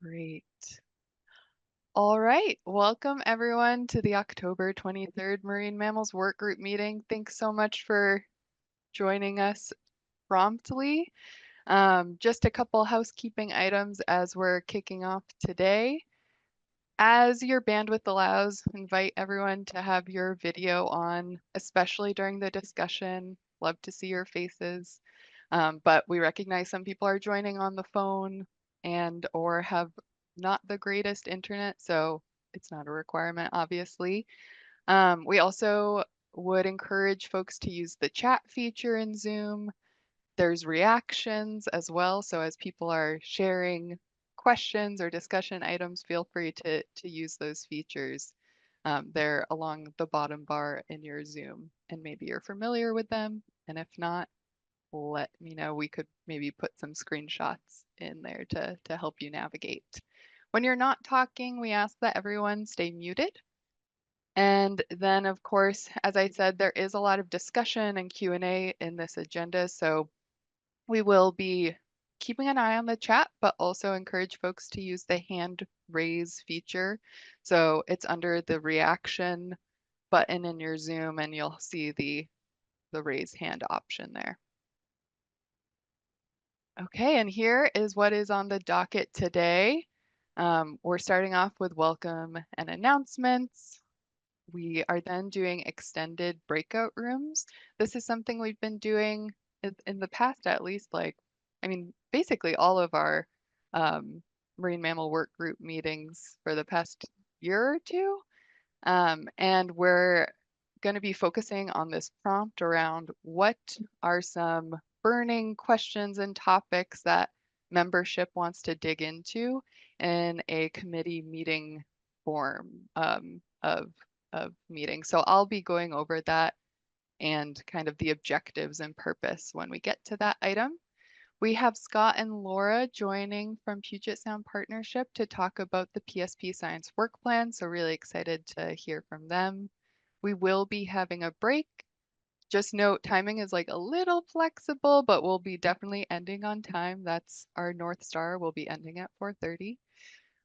Great. All right. Welcome everyone to the October 23rd Marine Mammals Work Group meeting. Thanks so much for joining us promptly. Just a couple housekeeping items as we're kicking off today. As your bandwidth allows, invite everyone to have your video on, especially during the discussion. Love to see your faces. But we recognize some people are joining on the phone and or have not the greatest internet, so it's not a requirement, obviously. We also would encourage folks to use the chat feature in Zoom. There's reactions as well, so as people are sharing questions or discussion items, feel free to use those features. They're along the bottom bar in your Zoom, and maybe you're familiar with them, and if not, let me know. We could maybe put some screenshots in there to help you navigate. When you're not talking, we ask that everyone stay muted. And then, of course, as I said, there is a lot of discussion and Q&A in this agenda, so we will be keeping an eye on the chat, but also encourage folks to use the hand raise feature. So it's under the reaction button in your Zoom, and you'll see the raise hand option there. Okay, and here is what is on the docket today. We're starting off with welcome and announcements. We are then doing extended breakout rooms. This is something we've been doing in the past, at least, basically all of our marine mammal work group meetings for the past year or two. And we're going to be focusing on this prompt around what are some burning questions and topics that membership wants to dig into in a committee meeting form of meeting. So I'll be going over that and kind of the objectives and purpose when we get to that item. We have Scott and Laura joining from Puget Sound Partnership to talk about the PSP Science Work Plan, so really excited to hear from them. We will be having a break. Just note, timing is like a little flexible, but we'll be definitely ending on time. That's our North Star. We'll be ending at 4:30.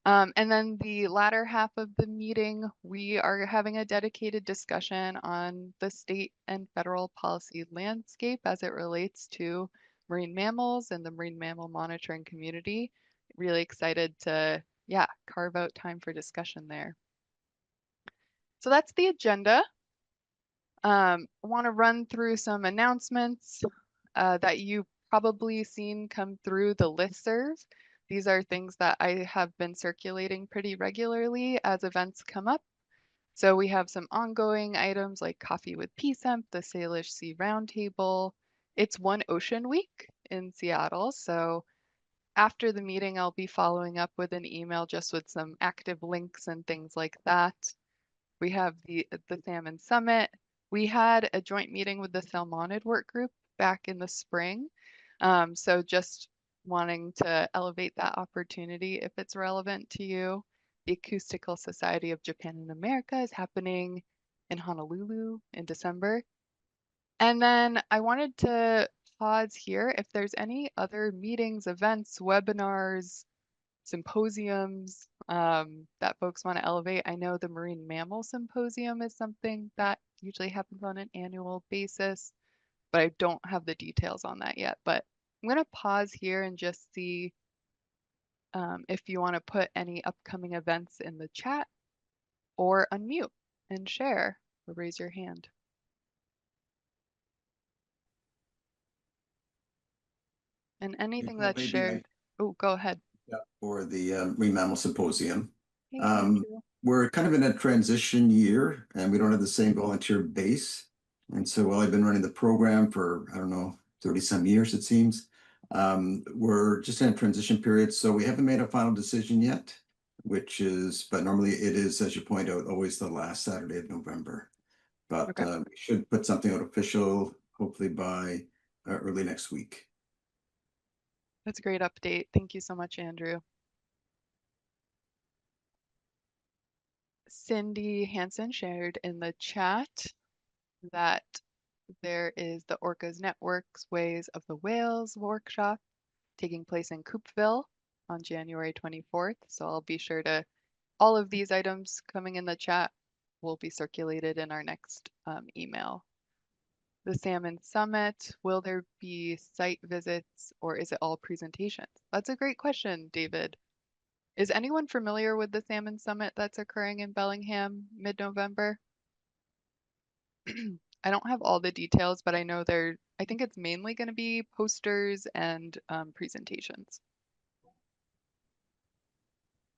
And then the latter half of the meeting, we are having a dedicated discussion on the state and federal policy landscape as it relates to marine mammals and the marine mammal monitoring community. Really excited to, yeah, carve out time for discussion there. So that's the agenda. I want to run through some announcements that you've probably seen come through the listserv. These are things that I have been circulating pretty regularly as events come up. So we have some ongoing items like Coffee with PSEMP, the Salish Sea Roundtable. It's One Ocean Week in Seattle. So after the meeting, I'll be following up with an email just with some active links and things like that. We have the Salmon Summit. We had a joint meeting with the Salmonid work group back in the spring. So just wanting to elevate that opportunity if it's relevant to you. The Acoustical Society of Japan and America is happening in Honolulu in December. And then I wanted to pause here if there's any other meetings, events, webinars, symposiums that folks want to elevate. I know the Marine Mammal Symposium is something that usually happens on an annual basis, but I don't have the details on that yet. But I'm going to pause here and just see if you want to put any upcoming events in the chat or unmute and share or raise your hand. And anything Well, that's maybe shared. Oh, go ahead. for the Marine Mammal Symposium. Hey, Andrew. We're kind of in a transition year and we don't have the same volunteer base. And so while I've been running the program for, I don't know, 30 some years, it seems, we're just in a transition period. So we haven't made a final decision yet, but normally it is, as you point out, always the last Saturday of November. But Okay. we should put something out official, hopefully by early next week. That's a great update. Thank you so much, Andrew. Cindy Hansen shared in the chat that there is the Orcas Network's Ways of the Whales workshop taking place in Coupeville on January 24th. So I'll be sure to, all of these items coming in the chat will be circulated in our next email. The Salmon Summit, will there be site visits or is it all presentations? That's a great question, David. Is anyone familiar with the Salmon Summit that's occurring in Bellingham mid-November? I don't have all the details, but I know I think it's mainly going to be posters and presentations.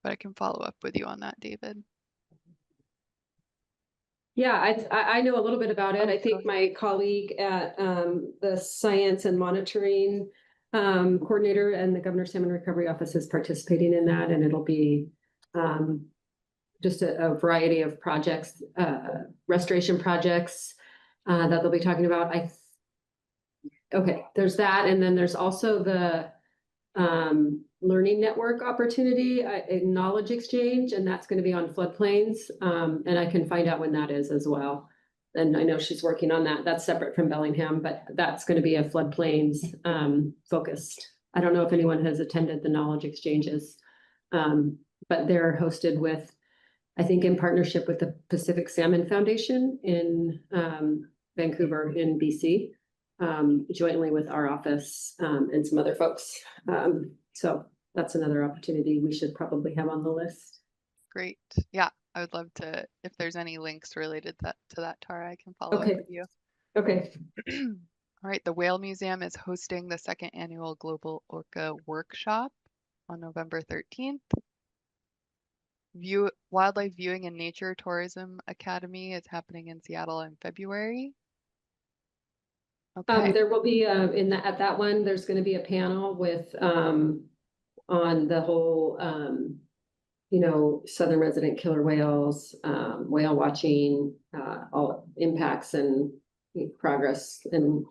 But I can follow up with you on that, David. Yeah, I know a little bit about it. Oh, I think my colleague at the Science and Monitoring Coordinator and the Governor's Salmon Recovery Office is participating in that, and it'll be just a variety of projects, restoration projects that they'll be talking about. Okay, there's that, and then there's also the learning network opportunity, a knowledge exchange, and that's going to be on floodplains. And I can find out when that is as well. And I know she's working on that. That's separate from Bellingham, but that's going to be a floodplains focused. I don't know if anyone has attended the knowledge exchanges, but they're hosted with, I think, in partnership with the Pacific Salmon Foundation in Vancouver in BC. Jointly with our office and some other folks. So that's another opportunity we should probably have on the list. Great. Yeah, I would love to, if there's any links related to that, Tara, I can follow up with you. Okay. All right, the Whale Museum is hosting the second annual Global Orca Workshop on November 13th. Wildlife Viewing and Nature Tourism Academy is happening in Seattle in February. Okay. There will be at that one, there's going to be a panel with on the whole southern resident killer whales, whale watching, all impacts and progress, and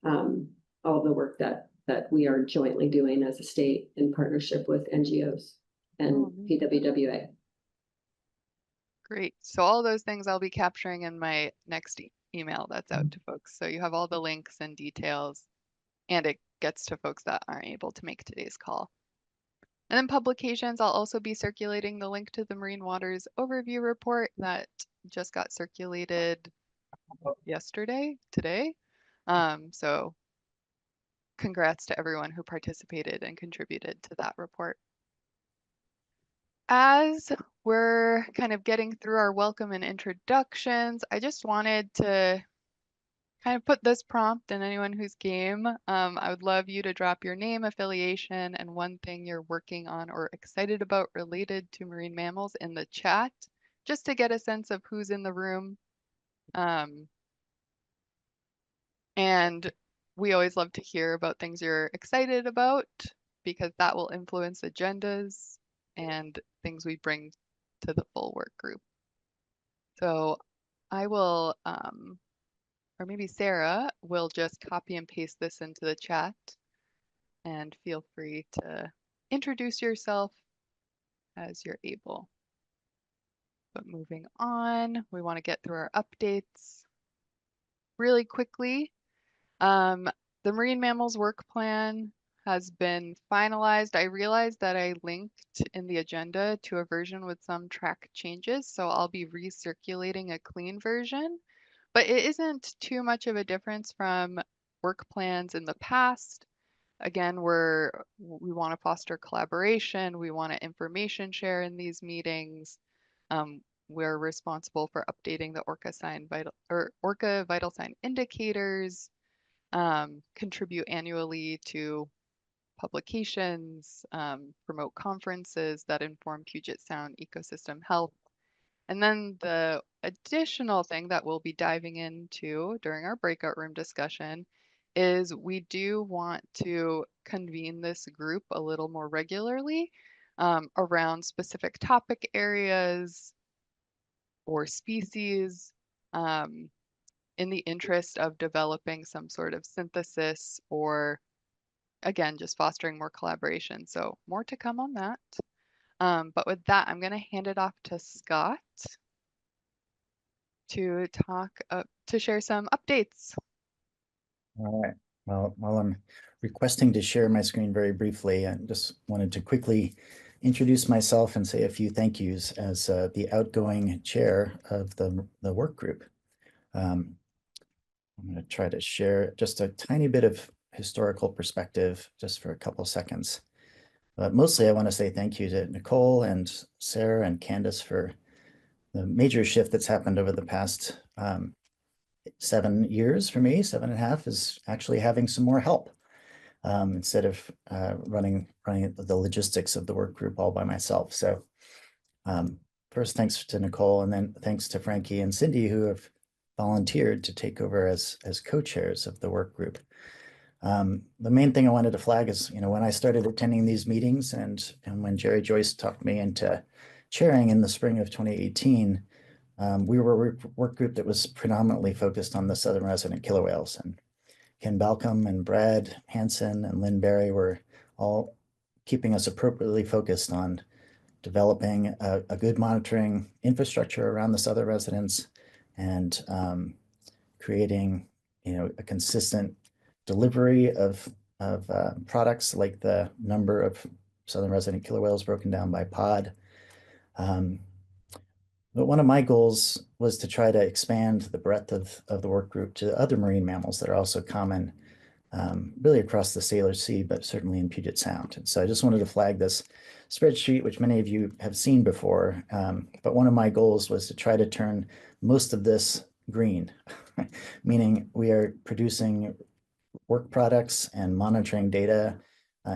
all the work that we are jointly doing as a state in partnership with NGOs and PWWA. Great. So all those things I'll be capturing in my next email that's out to folks. So you have all the links and details, and it gets to folks that aren't able to make today's call. And then publications, I'll also be circulating the link to the Marine Waters Overview Report that just got circulated today. So congrats to everyone who participated and contributed to that report. As we're kind of getting through our welcome and introductions, I just wanted to kind of put this prompt, and anyone who's game, I would love you to drop your name, affiliation, and one thing you're working on or excited about related to marine mammals in the chat, just to get a sense of who's in the room. And we always love to hear about things you're excited about, because that will influence agendas and things we bring to the full work group. So I will, or maybe Sarah will just copy and paste this into the chat, and feel free to introduce yourself as you're able. But moving on, we want to get through our updates really quickly. The Marine Mammals Work Plan has been finalized. I realized that I linked in the agenda to a version with some track changes, so I'll be recirculating a clean version, but it isn't too much of a difference from work plans in the past. Again, we want to foster collaboration. We want to information share in these meetings. We're responsible for updating the Orca vital sign indicators, contribute annually to publications, promote conferences that inform Puget Sound ecosystem health. And then the additional thing that we'll be diving into during our breakout room discussion is we do want to convene this group a little more regularly around specific topic areas or species, in the interest of developing some sort of synthesis, or again, just fostering more collaboration. So more to come on that. But with that, I'm going to hand it off to Scott to share some updates. All right. Well, while I'm requesting to share my screen very briefly. I just wanted to quickly introduce myself and say a few thank yous as the outgoing chair of the work group. I'm going to try to share just a tiny bit of historical perspective just for a couple seconds. But mostly I want to say thank you to Nicole and Sarah and Candace for the major shift that's happened over the past 7 years for me. 7.5 is actually having some more help instead of running the logistics of the work group all by myself. So first, thanks to Nicole, and then thanks to Frankie and Cindy, who have volunteered to take over as co-chairs of the work group. The main thing I wanted to flag is, when I started attending these meetings and when Jerry Joyce talked me into chairing in the spring of 2018, we were a work group that was predominantly focused on the southern resident killer whales. And Ken Balcom and Brad Hansen and Lynn Berry were all keeping us appropriately focused on developing a good monitoring infrastructure around the southern residents and creating, a consistent delivery of products, like the number of southern resident killer whales broken down by pod. But one of my goals was to try to expand the breadth of the work group to other marine mammals that are also common, really across the Sailor Sea, but certainly in Puget Sound. And so I just wanted to flag this spreadsheet, which many of you have seen before. But one of my goals was to try to turn most of this green, meaning we are producing work products and monitoring data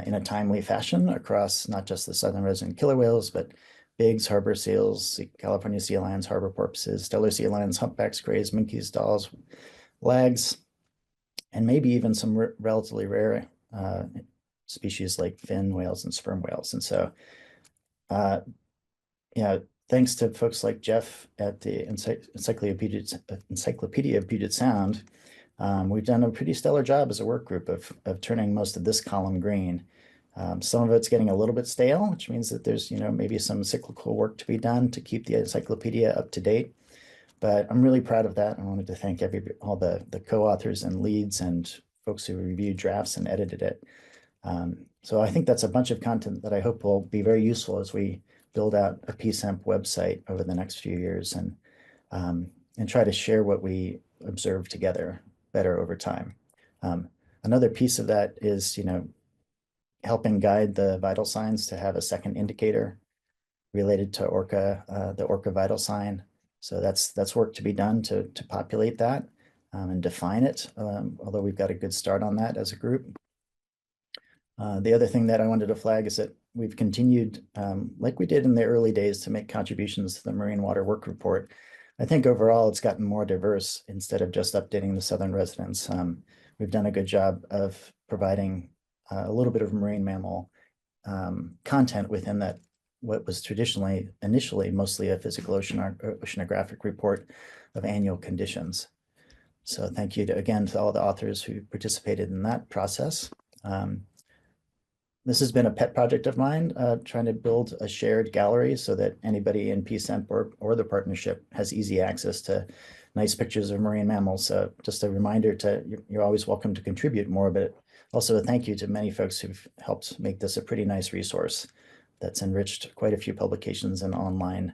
in a timely fashion across not just the southern resident killer whales, but bigs, harbor seals, California sea lions, harbor porpoises, stellar sea lions, humpbacks, grays, minkies, dolls, lags, and maybe even some relatively rare species like fin whales and sperm whales. And so, thanks to folks like Jeff at the Encyclopedia of Puget Sound, we've done a pretty stellar job as a work group of turning most of this column green. Some of it's getting a little bit stale, which means that there's, maybe some cyclical work to be done to keep the encyclopedia up to date. But I'm really proud of that. I wanted to thank all the co-authors and leads and folks who reviewed drafts and edited it. So I think that's a bunch of content that I hope will be very useful as we build out a PSEMP website over the next few years and try to share what we observe together better over time. Another piece of that is, helping guide the vital signs to have a second indicator related to orca, the orca vital sign. So that's work to be done to populate that and define it, although we've got a good start on that as a group. The other thing that I wanted to flag is that we've continued, like we did in the early days, to make contributions to the Marine Water Work Report. I think overall it's gotten more diverse instead of just updating the southern residents. We've done a good job of providing a little bit of marine mammal content within that, what was initially mostly a physical oceanographic report of annual conditions. So thank you again to all the authors who participated in that process. This has been a pet project of mine, trying to build a shared gallery so that anybody in PSEMP or the partnership has easy access to nice pictures of marine mammals. So just a reminder you're always welcome to contribute more, but also a thank you to many folks who've helped make this a pretty nice resource that's enriched quite a few publications and online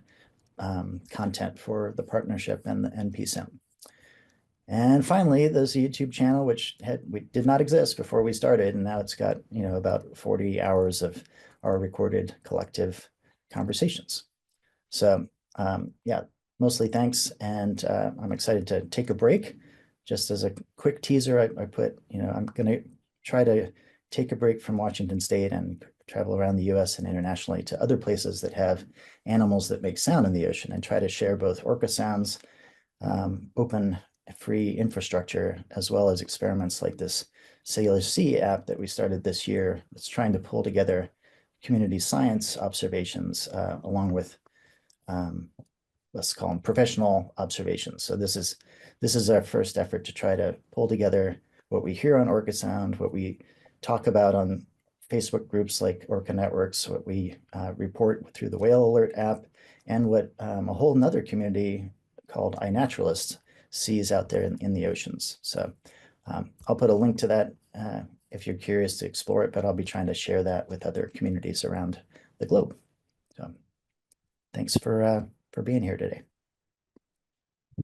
content for the partnership and PSEMP. And finally, there's a YouTube channel, which did not exist before we started, and now it's got, about 40 hours of our recorded collective conversations. So mostly thanks, and I'm excited to take a break. Just as a quick teaser, I put, I'm going to try to take a break from Washington State and travel around the US and internationally to other places that have animals that make sound in the ocean and try to share both orca sounds, open free infrastructure, as well as experiments like this Sailor Sea app that we started this year. It's trying to pull together community science observations along with, let's call them professional observations. So this is our first effort to try to pull together what we hear on Orca Sound, what we talk about on Facebook groups like Orca Networks, what we report through the Whale Alert app, and what a whole nother community called iNaturalist sees out there in the oceans. So I'll put a link to that if you're curious to explore it, but I'll be trying to share that with other communities around the globe. So thanks for being here today.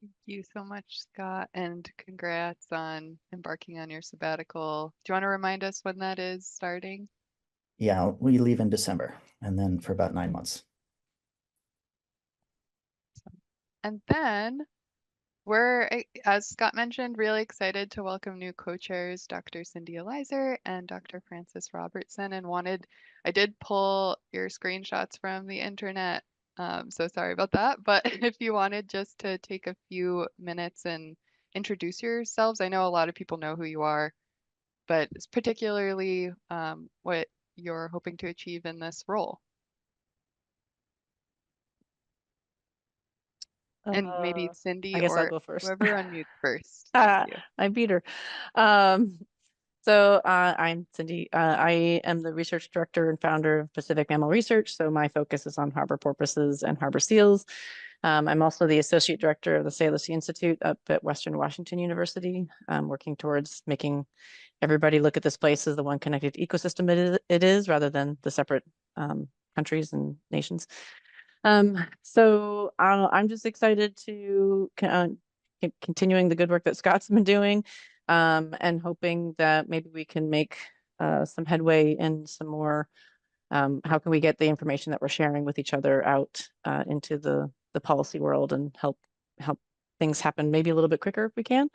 Thank you so much, Scott, and congrats on embarking on your sabbatical. Do you want to remind us when that is starting? Yeah, we leave in December and then for about 9 months. And then we're, as Scott mentioned, really excited to welcome new co-chairs, Dr. Cindy Elizer and Dr. Francis Robertson, and I did pull your screenshots from the internet, so sorry about that, but if you wanted just to take a few minutes and introduce yourselves, I know a lot of people know who you are, but it's particularly what you're hoping to achieve in this role. And maybe I Cindy guess I'll or go first. whoever unmutes first. Thank you. I beat her. So I'm Cindy. I am the research director and founder of Pacific Mammal Research. So my focus is on harbor porpoises and harbor seals. I'm also the associate director of the Salish Institute up at Western Washington University, working towards making everybody look at this place as the one connected ecosystem it is rather than the separate countries and nations. So I'm just excited to continuing the good work that Scott's been doing, and hoping that maybe we can make some headway in some more. How can we get the information that we're sharing with each other out into the policy world and help things happen maybe a little bit quicker if we can,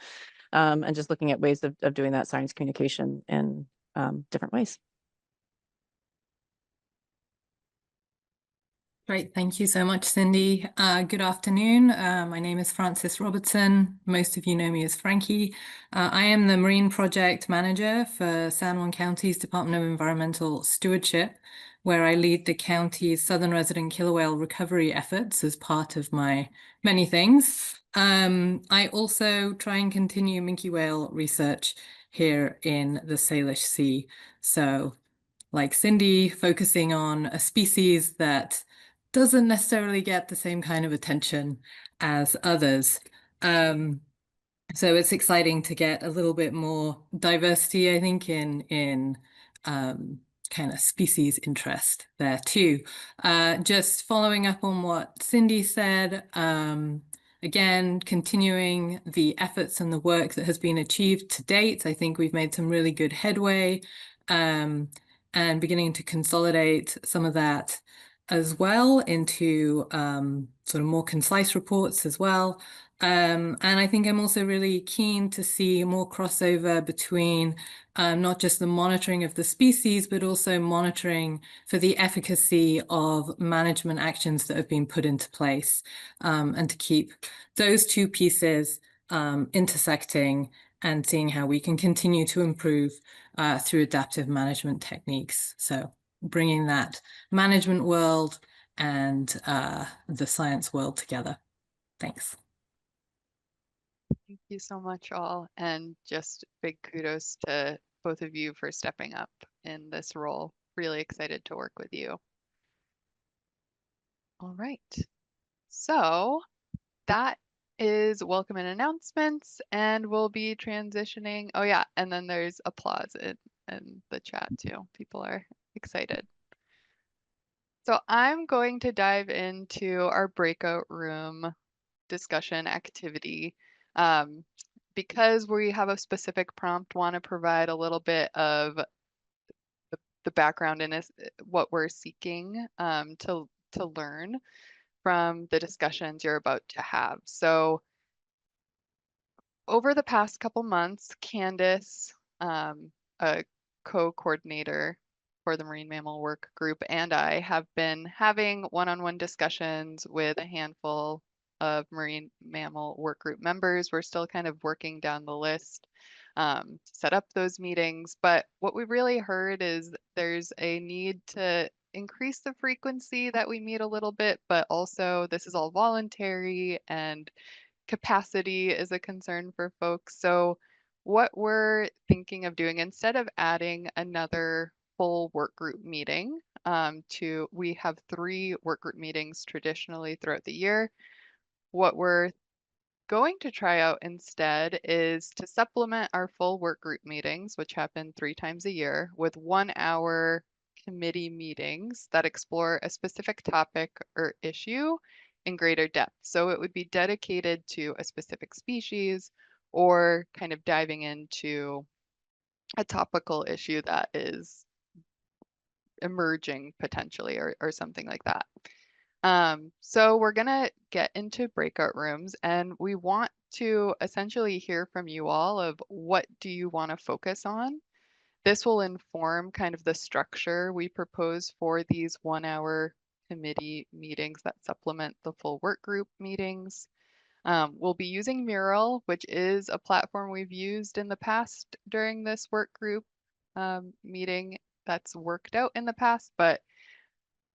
and just looking at ways of doing that science communication in different ways. Great. Thank you so much, Cindy. Good afternoon. My name is Francis Robertson. Most of you know me as Frankie. I am the Marine Project Manager for San Juan County's Department of Environmental Stewardship, where I lead the county's southern resident killer whale recovery efforts as part of my many things. I also try and continue minke whale research here in the Salish Sea. So, like Cindy, focusing on a species that doesn't necessarily get the same kind of attention as others. So it's exciting to get a little bit more diversity, I think, in kind of species interest there too. Just following up on what Cindy said, again, continuing the efforts and the work that has been achieved to date. I think we've made some really good headway, and beginning to consolidate some of that as well into sort of more concise reports as well. And I think I'm also really keen to see more crossover between not just the monitoring of the species, but also monitoring for the efficacy of management actions that have been put into place, and to keep those two pieces intersecting and seeing how we can continue to improve through adaptive management techniques. So bringing that management world and the science world together. Thanks. Thank you so much, all. And just big kudos to both of you for stepping up in this role. Really excited to work with you. All right. So that is welcome and announcements, and we'll be transitioning. Oh yeah, and then there's applause in the chat too. People are excited. So I'm going to dive into our breakout room discussion activity. Because we have a specific prompt, want to provide a little bit of the background in what we're seeking to learn from the discussions you're about to have. So over the past couple months, Candace, a co-coordinator for the Marine Mammal Work Group, and I have been having one-on-one discussions with a handful of Marine Mammal Work Group members. We're still kind of working down the list to set up those meetings, but what we've really heard is there's a need to increase the frequency that we meet a little bit, but also this is all voluntary and capacity is a concern for folks. So what we're thinking of doing, instead of adding another full work group meeting, we have 3 work group meetings traditionally throughout the year. What we're going to try out instead is to supplement our full work group meetings, which happen 3 times a year, with 1-hour committee meetings that explore a specific topic or issue in greater depth. So it would be dedicated to a specific species or kind of diving into a topical issue that is emerging potentially or something like that. So we're gonna get into breakout rooms and we want to essentially hear from you all of what do you want to focus on. This will inform kind of the structure we propose for these 1-hour committee meetings that supplement the full work group meetings. We'll be using Mural, which is a platform we've used in the past during this work group meeting that's worked out in the past, but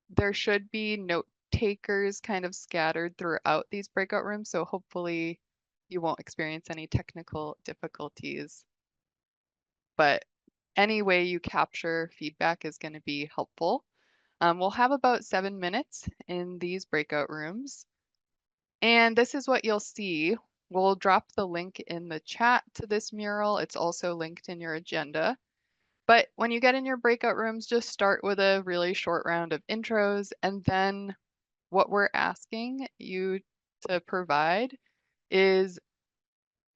there should be note takers kind of scattered throughout these breakout rooms. So hopefully you won't experience any technical difficulties. But any way you capture feedback is going to be helpful. We'll have about 7 minutes in these breakout rooms. And this is what you'll see. We'll drop the link in the chat to this mural. It's also linked in your agenda. But when you get in your breakout rooms, just start with a really short round of intros. And then what we're asking you to provide is,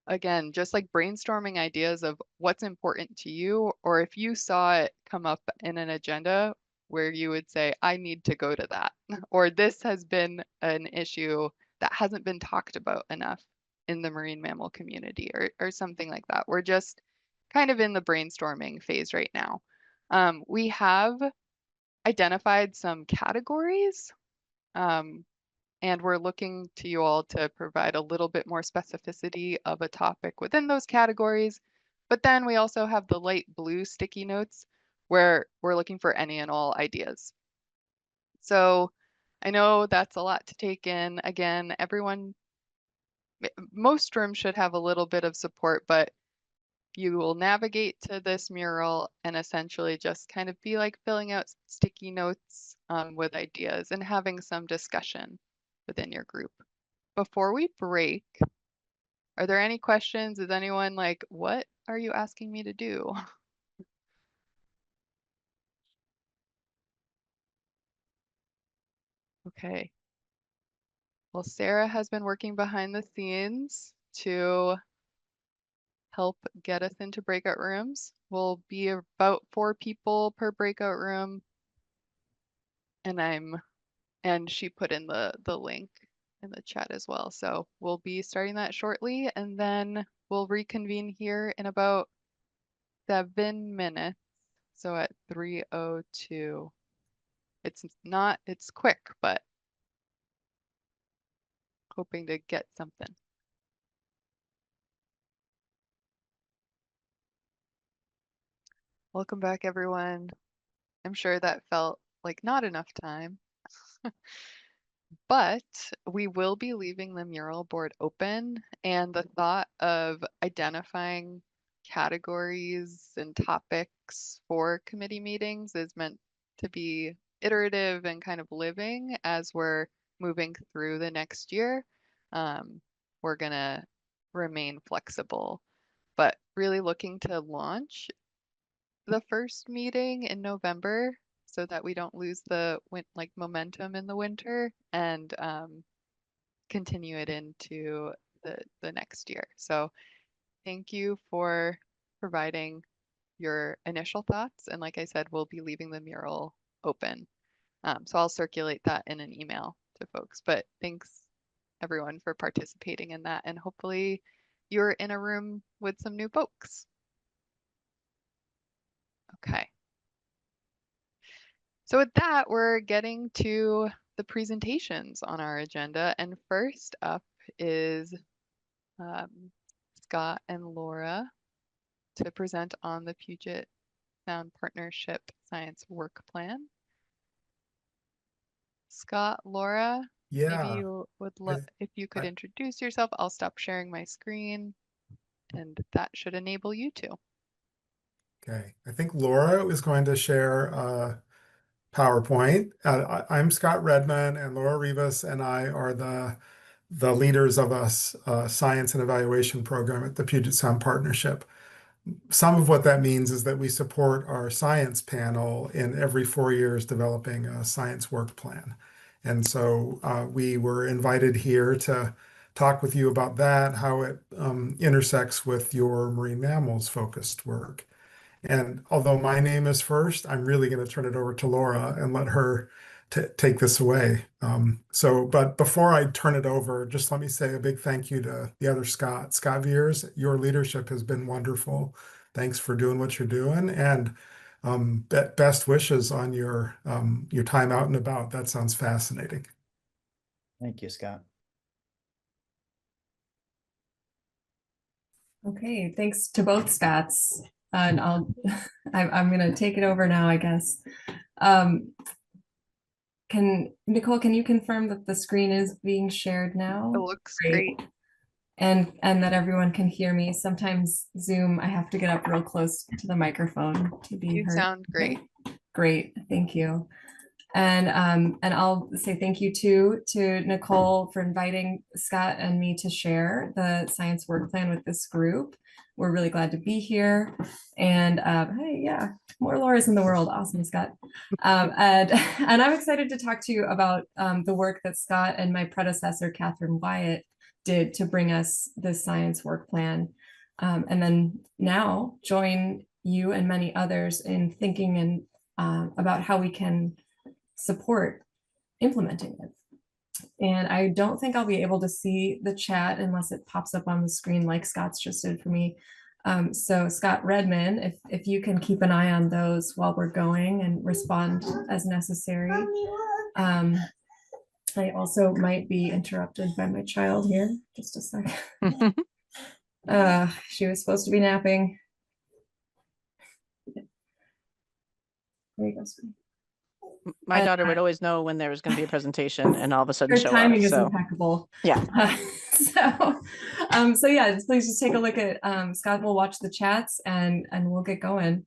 again, just like brainstorming ideas of what's important to you, or if you saw it come up in an agenda where you would say, I need to go to that, or this has been an issue that hasn't been talked about enough in the marine mammal community, or something like that. We're just kind of in the brainstorming phase right now. We have identified some categories, and we're looking to you all to provide a little bit more specificity of a topic within those categories. But then we also have the light blue sticky notes where we're looking for any and all ideas. So I know that's a lot to take in. Again, most rooms should have a little bit of support, but you will navigate to this mural and essentially just kind of be like filling out sticky notes with ideas and having some discussion within your group. Before we break, are there any questions? Is anyone like, what are you asking me to do? Okay. Well, Sarah has been working behind the scenes to help get us into breakout rooms. We'll be about 4 people per breakout room. And she put in the link in the chat as well. So we'll be starting that shortly and then we'll reconvene here in about 7 minutes. So at 3:02. It's quick, but hoping to get something. Welcome back, everyone. I'm sure that felt like not enough time. But we will be leaving the mural board open, and the thought of identifying categories and topics for committee meetings is meant to be iterative and kind of living as we're moving through the next year. We're gonna remain flexible, but really looking to launch the first meeting in November so that we don't lose the momentum in the winter and continue it into the next year. So thank you for providing your initial thoughts. And like I said, we'll be leaving the mural open. So I'll circulate that in an email to folks. But thanks everyone for participating in that. And hopefully you're in a room with some new folks. Okay. So with that, we're getting to the presentations on our agenda. And first up is Scott and Laura to present on the Puget Sound Partnership Science Work Plan. Scott, Laura, maybe you would love if you could introduce yourself. I'll stop sharing my screen and that should enable you to. Okay, I think Laura is going to share PowerPoint. I'm Scott Redman, and Laura Rivas and I are the leaders of a science and evaluation program at the Puget Sound Partnership. Some of what that means is that we support our science panel in every 4 years developing a science work plan. And so we were invited here to talk with you about that, how it intersects with your marine mammals focused work. And although my name is first, I'm really going to turn it over to Laura and let her take this away. But before I turn it over, just let me say a big thank you to the other Scott Viers. Your leadership has been wonderful. Thanks for doing what you're doing, and best wishes on your time out and about. That sounds fascinating. Thank you, Scott. Okay, thanks to both Scotts. And I'm gonna take it over now, I guess. Nicole, can you confirm that the screen is being shared now? It looks great. And that everyone can hear me. Sometimes Zoom, I have to get up real close to the microphone to be You heard. sound great. Great, thank you. And I'll say thank you to Nicole for inviting Scott and me to share the science work plan with this group. We're really glad to be here. And hey, yeah, more Laura's in the world. Awesome, Scott. And I'm excited to talk to you about the work that Scott and my predecessor, Catherine Wyatt, did to bring us this science work plan. And then now join you and many others in thinking and about how we can support implementing it. And I don't think I'll be able to see the chat unless it pops up on the screen like Scott's just did for me. So Scott Redman, if you can keep an eye on those while we're going and respond as necessary. I also might be interrupted by my child here. Just a second. She was supposed to be napping. There you go, screen. My daughter would always know when there was going to be a presentation and all of a sudden Her show timing up. is So impeccable. yeah. So yeah, please just take a look at Scott will watch the chats and we'll get going.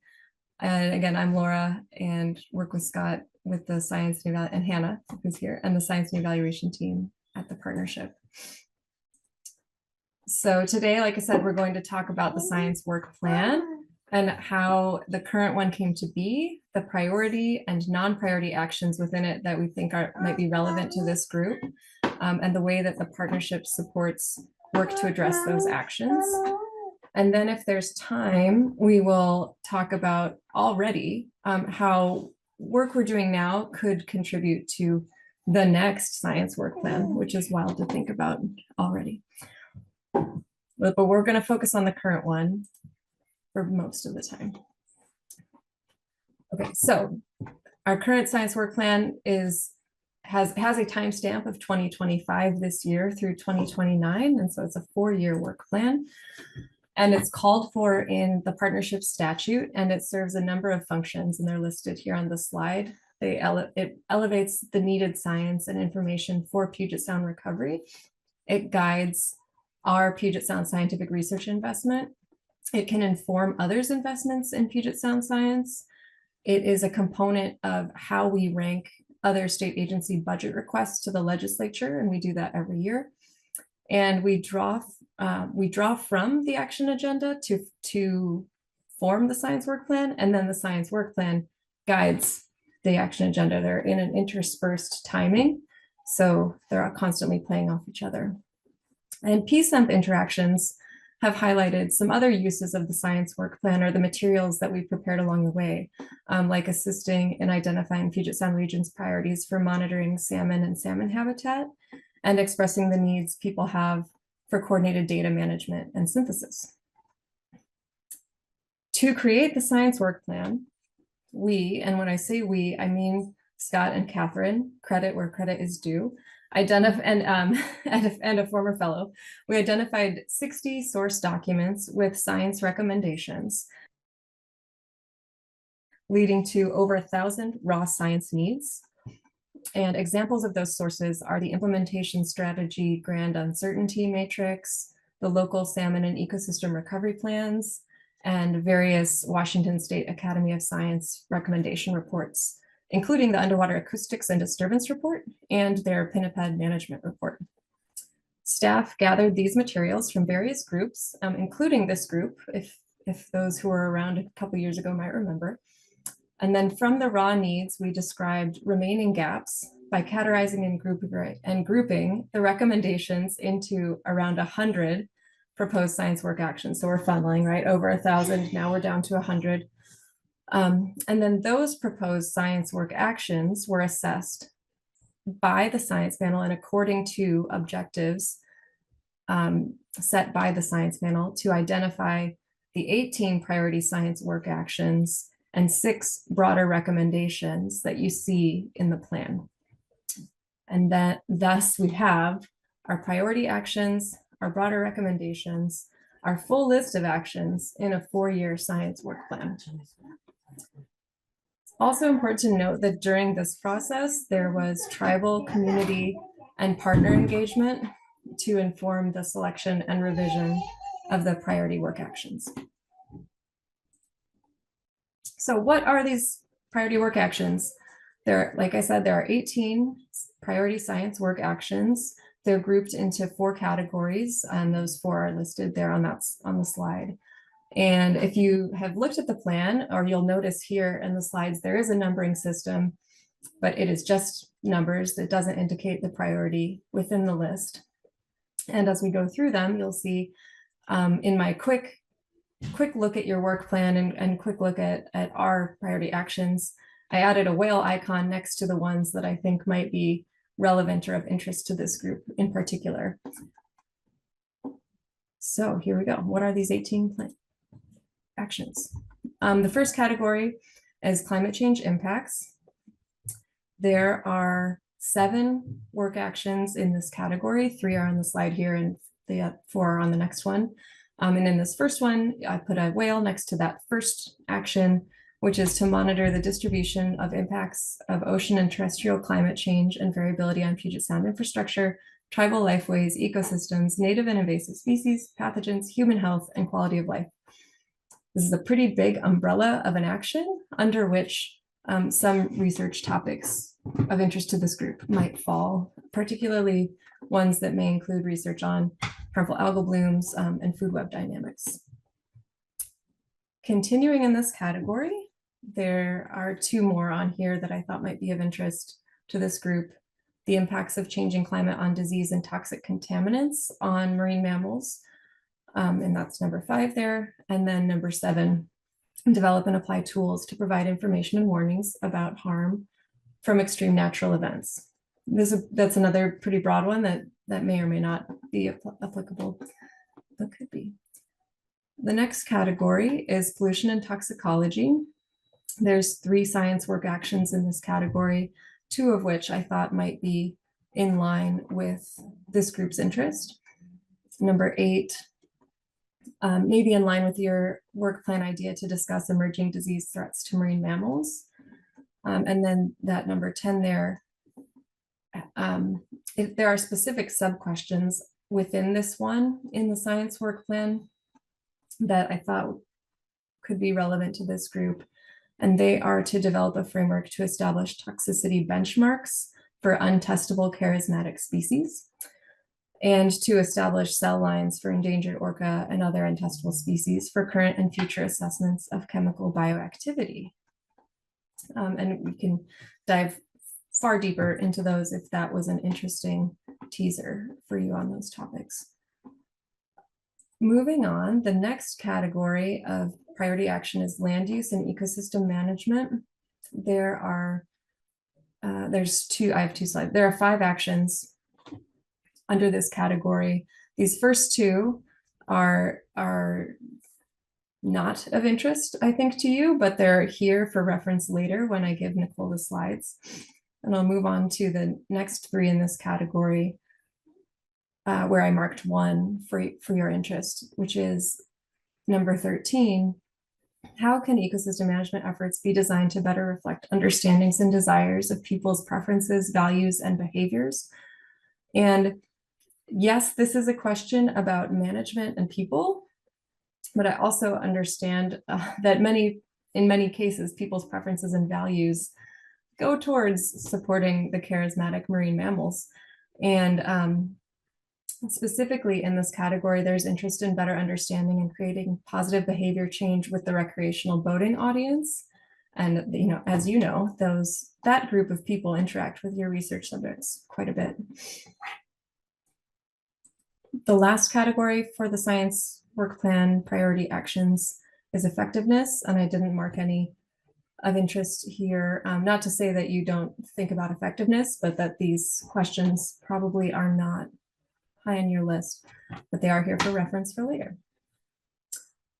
And again, I'm Laura and work with Scott with the science and Hannah, who's here, and the science and evaluation team at the partnership. So today, like I said, we're going to talk about the science work plan and how the current one came to be, the priority and non-priority actions within it that we think might be relevant to this group, and the way that the partnership supports work to address those actions. And then if there's time, we will talk about already how work we're doing now could contribute to the next science work plan, which is wild to think about already. But we're going to focus on the current one for most of the time. Okay, so our current science work plan has a timestamp of 2025 this year through 2029, and so it's a 4-year work plan. And it's called for in the partnership statute, and it serves a number of functions, and they're listed here on the slide. It elevates the needed science and information for Puget Sound recovery. It guides our Puget Sound scientific research investment. It can inform others' investments in Puget Sound science. It is a component of how we rank other state agency budget requests to the legislature, and we do that every year. And we draw from the action agenda to form the science work plan, and then the science work plan guides the action agenda. They're in an interspersed timing, so they're constantly playing off each other. And PSEMP interactions have highlighted some other uses of the science work plan or the materials that we prepared along the way, like assisting in identifying Puget Sound region's priorities for monitoring salmon and salmon habitat, and expressing the needs people have for coordinated data management and synthesis. To create the science work plan, we, and when I say we, I mean Scott and Catherine, credit where credit is due, and a former fellow, we identified 60 source documents with science recommendations, leading to over 1,000 raw science needs. And examples of those sources are the implementation strategy grand uncertainty matrix, the local salmon and ecosystem recovery plans, and various Washington State Academy of Science recommendation reports, including the Underwater Acoustics and Disturbance Report and their pinniped management report. Staff gathered these materials from various groups, including this group, if those who were around a couple years ago might remember. And then from the raw needs, we described remaining gaps by categorizing and grouping the recommendations into around 100 proposed science work actions. So we're funneling, right, over 1,000, now we're down to 100. And then those proposed science work actions were assessed by the science panel and according to objectives set by the science panel to identify the 18 priority science work actions and 6 broader recommendations that you see in the plan. And that thus we have our priority actions, our broader recommendations, our full list of actions in a 4-year science work plan. It's also important to note that during this process, there was tribal, community, and partner engagement to inform the selection and revision of the priority work actions. So what are these priority work actions? There, like I said, there are 18 priority science work actions. They're grouped into 4 categories, and those 4 are listed there on the slide. And if you have looked at the plan, or you'll notice here in the slides, there is a numbering system, but it is just numbers. It doesn't indicate the priority within the list. And as we go through them, you'll see in my quick look at your work plan and quick look at our priority actions, I added a whale icon next to the ones that I think might be relevant or of interest to this group in particular. So here we go. What are these 18 actions? The first category is climate change impacts. There are 7 work actions in this category. 3 are on the slide here and the 4 are on the next one. And in this first one, I put a whale next to that first action, which is to monitor the distribution of impacts of ocean and terrestrial climate change and variability on Puget Sound infrastructure, tribal lifeways, ecosystems, native and invasive species, pathogens, human health, and quality of life. This is a pretty big umbrella of an action under which some research topics of interest to this group might fall, particularly ones that may include research on harmful algal blooms and food web dynamics. Continuing in this category, there are 2 more on here that I thought might be of interest to this group. The impacts of changing climate on disease and toxic contaminants on marine mammals. And that's number 5 there. And then number 7, develop and apply tools to provide information and warnings about harm from extreme natural events. That's another pretty broad one that may or may not be applicable, but could be. The next category is pollution and toxicology. There's 3 science work actions in this category, 2 of which I thought might be in line with this group's interest. Number 8, maybe in line with your work plan idea to discuss emerging disease threats to marine mammals. And then that number 10 there, there are specific sub-questions within this one in the science work plan that I thought could be relevant to this group. And they are to develop a framework to establish toxicity benchmarks for untestable charismatic species, and to establish cell lines for endangered orca and other untestable species for current and future assessments of chemical bioactivity. And we can dive far deeper into those if that was an interesting teaser for you on those topics. Moving on, the next category of priority action is land use and ecosystem management. There's 2, I have 2 slides. There are 5 actions under this category. These first 2 are not of interest, I think, to you, but they're here for reference later when I give Nicole the slides. And I'll move on to the next 3 in this category, where I marked 1 for your interest, which is number 13. How can ecosystem management efforts be designed to better reflect understandings and desires of people's preferences, values, and behaviors? And yes, this is a question about management and people, but I also understand that in many cases, people's preferences and values go towards supporting the charismatic marine mammals. And Specifically in this category, there's interest in better understanding and creating positive behavior change with the recreational boating audience. And as you know, that group of people interact with your research subjects quite a bit. The last category for the science work plan priority actions is effectiveness, and I didn't mark any of interest here. Not to say that you don't think about effectiveness, but that these questions probably are not high on your list, but they are here for reference for later.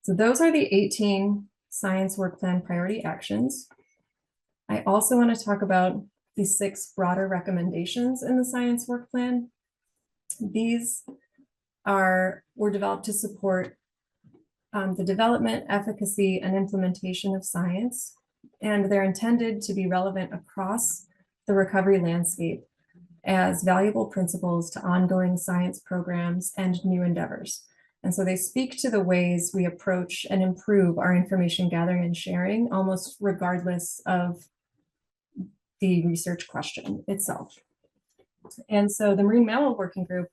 So those are the 18 science work plan priority actions. I also want to talk about the 6 broader recommendations in the science work plan. These were developed to support the development, efficacy, and implementation of science, and they're intended to be relevant across the recovery landscape as valuable principles to ongoing science programs and new endeavors. And so they speak to the ways we approach and improve our information gathering and sharing, almost regardless of the research question itself. And so the Marine Mammal Working Group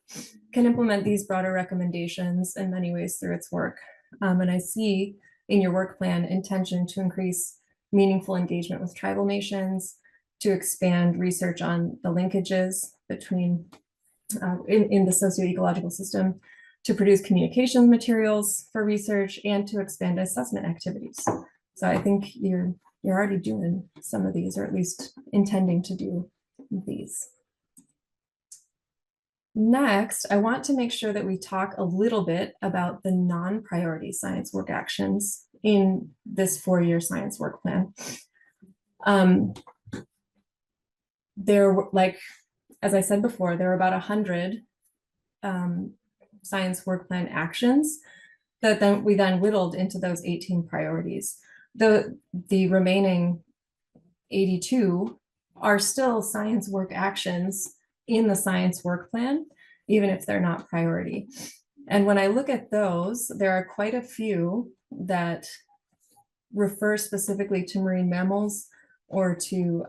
can implement these broader recommendations in many ways through its work. And I see in your work plan intention to increase meaningful engagement with tribal nations, to expand research on the linkages between in the socio-ecological system, to produce communication materials for research, and to expand assessment activities. So I think you're already doing some of these, or at least intending to do these. Next, I want to make sure that we talk a little bit about the non-priority science work actions in this 4-year science work plan. As I said before, there are about 100 science work plan actions that we then whittled into those 18 priorities. The remaining 82 are still science work actions in the science work plan, even if they're not priority. And when I look at those, there are quite a few that refer specifically to marine mammals or to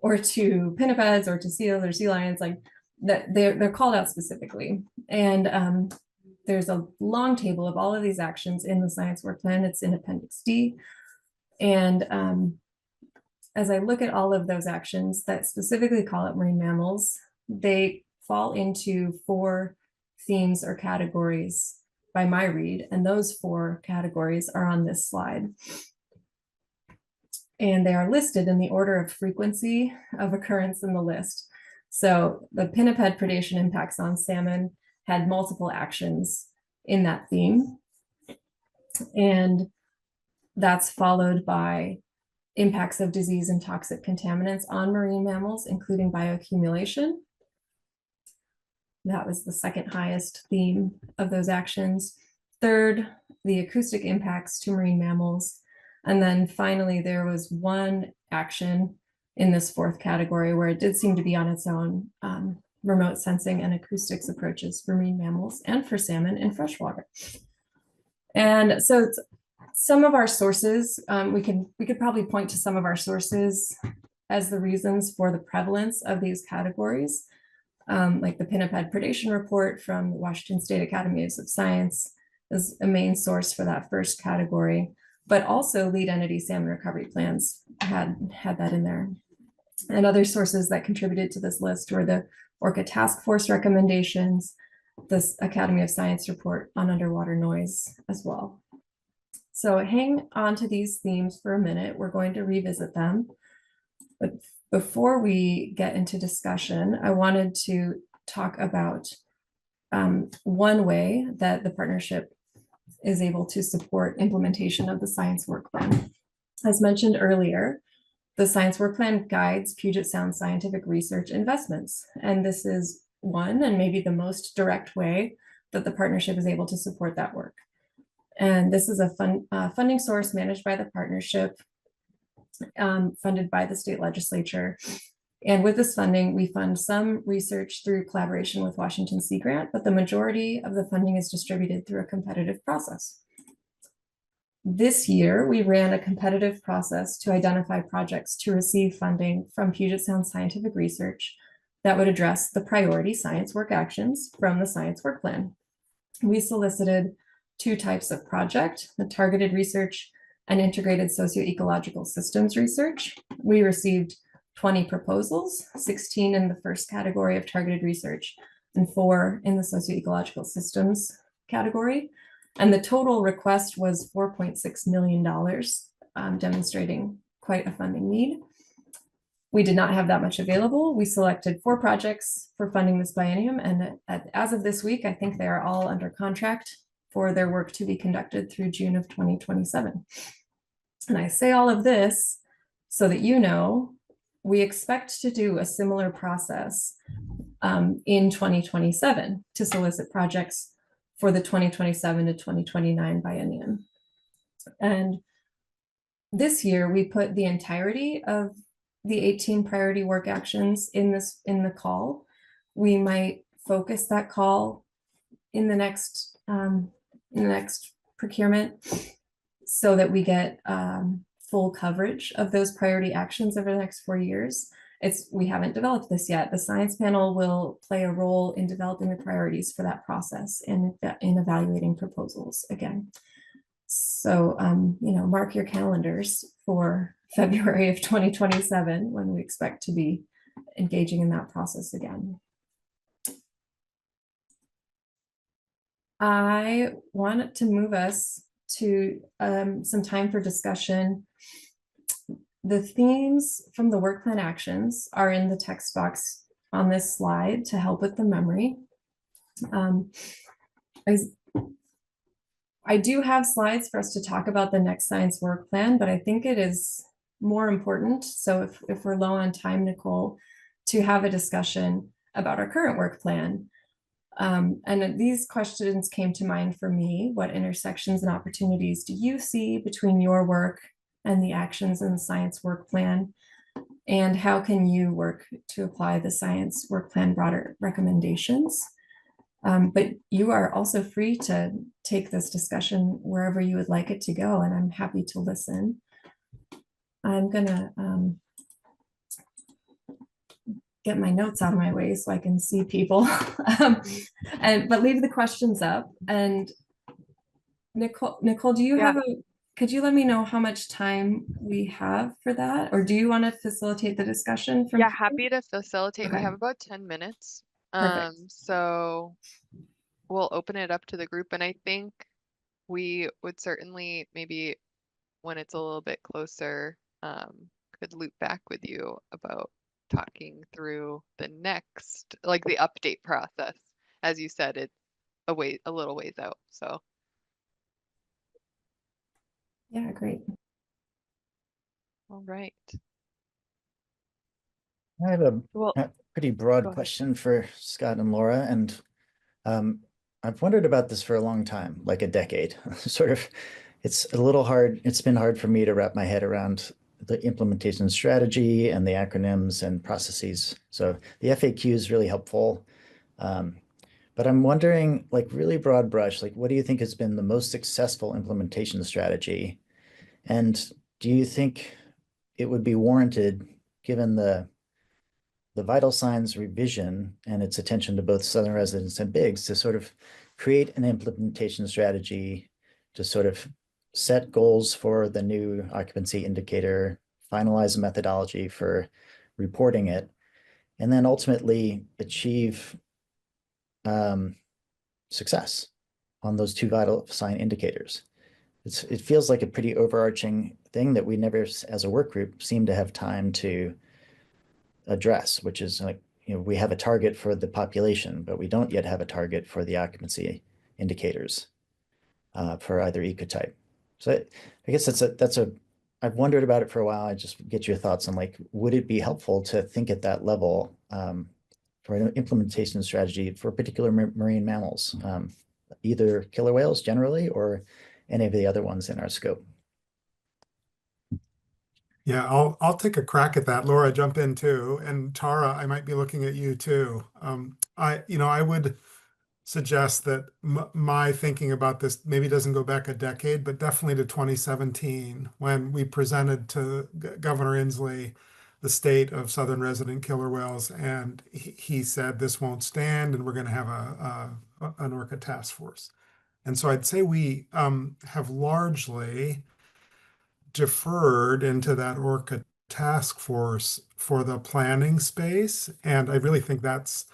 pinnipeds or to seals or sea lions, like that they're called out specifically. And there's a long table of all of these actions in the science work plan. It's in Appendix D. And as I look at all of those actions that specifically call out marine mammals, they fall into 4 themes or categories by my read, and those 4 categories are on this slide. And they are listed in the order of frequency of occurrence in the list. So the pinniped predation impacts on salmon had multiple actions in that theme. And that's followed by impacts of disease and toxic contaminants on marine mammals, including bioaccumulation. That was the second highest theme of those actions. Third, the acoustic impacts to marine mammals. And then finally, there was one action in this 4th category where it did seem to be on its own, remote sensing and acoustics approaches for marine mammals and for salmon in freshwater. And so some of our sources, we could probably point to some of our sources as the reasons for the prevalence of these categories, like the pinniped predation report from the Washington State Academy of Science is a main source for that first category, but also lead entity salmon recovery plans had that in there. And other sources that contributed to this list were the Orca Task Force recommendations, this Academy of Science report on underwater noise as well. So hang on to these themes for a minute. We're going to revisit them. But before we get into discussion, I wanted to talk about one way that the partnership is able to support implementation of the science work plan. As mentioned earlier, the science work plan guides Puget Sound scientific research investments. And this is one and maybe the most direct way that the partnership is able to support that work. And this is a funding source managed by the partnership, funded by the state legislature. And with this funding, we fund some research through collaboration with Washington Sea Grant, but the majority of the funding is distributed through a competitive process. This year, we ran a competitive process to identify projects to receive funding from Puget Sound Scientific Research that would address the priority science work actions from the science work plan. We solicited 2 types of project, the targeted research and integrated socio-ecological systems research. We received 20 proposals, 16 in the first category of targeted research and 4 in the socio-ecological systems category. And the total request was $4.6 million, demonstrating quite a funding need. We did not have that much available. We selected 4 projects for funding this biennium, and as of this week, I think they are all under contract for their work to be conducted through June of 2027. And I say all of this so that you know, we expect to do a similar process in 2027 to solicit projects for the 2027 to 2029 biennium. And this year, we put the entirety of the 18 priority work actions in the call. We might focus that call in the next procurement so that we get full coverage of those priority actions over the next 4 years. We haven't developed this yet. The science panel will play a role in developing the priorities for that process and in evaluating proposals again. So, mark your calendars for February of 2027 when we expect to be engaging in that process again. I want to move us to some time for discussion. The themes from the work plan actions are in the text box on this slide to help with the memory. I do have slides for us to talk about the next science work plan, but I think it is more important. So if we're low on time, Nicole, to have a discussion about our current work plan. And these questions came to mind for me. What intersections and opportunities do you see between your work and the actions in the science work plan? And how can you work to apply the science work plan broader recommendations? But you are also free to take this discussion wherever you would like it to go, and I'm happy to listen. I'm gonna get my notes out of my way so I can see people, but leave the questions up. And Nicole, do you have could you let me know how much time we have for that? Or do you want to facilitate the discussion from Yeah, here? happy to facilitate. We Okay. have about 10 minutes. Perfect. So we'll open it up to the group, and I think we would certainly maybe when it's a little bit closer, could loop back with you about talking through the next, like the update process. As you said, it's a little ways out. So Yeah, great. all right. I have a Well, pretty broad go ahead. question for Scott and Laura, and I've wondered about this for a long time, like a decade. Sort of, it's a little hard. It's been hard for me to wrap my head around the implementation strategy and the acronyms and processes. So the FAQ is really helpful. But I'm wondering, like really broad brush, like what do you think has been the most successful implementation strategy? And do you think it would be warranted, given the vital signs revision and its attention to both Southern residents and BIGs, to sort of create an implementation strategy to sort of set goals for the new occupancy indicator, finalize a methodology for reporting it, and then ultimately achieve success on those 2 vital sign indicators? It feels like a pretty overarching thing that we never, as a work group, seem to have time to address, which is like, we have a target for the population, but we don't yet have a target for the occupancy indicators for either ecotype. So I guess I've wondered about it for a while. I just get your thoughts on, like, would it be helpful to think at that level for an implementation strategy for particular marine mammals, either killer whales generally or any of the other ones in our scope? Yeah, I'll take a crack at that. Laura, jump in too. And Tara, I might be looking at you too. I would suggest that my thinking about this maybe doesn't go back a decade, but definitely to 2017 when we presented to Governor Inslee the state of southern resident killer whales, and he said this won't stand, and we're going to have an orca task force. And so I'd say we have largely deferred into that orca task force for the planning space, and I really think that's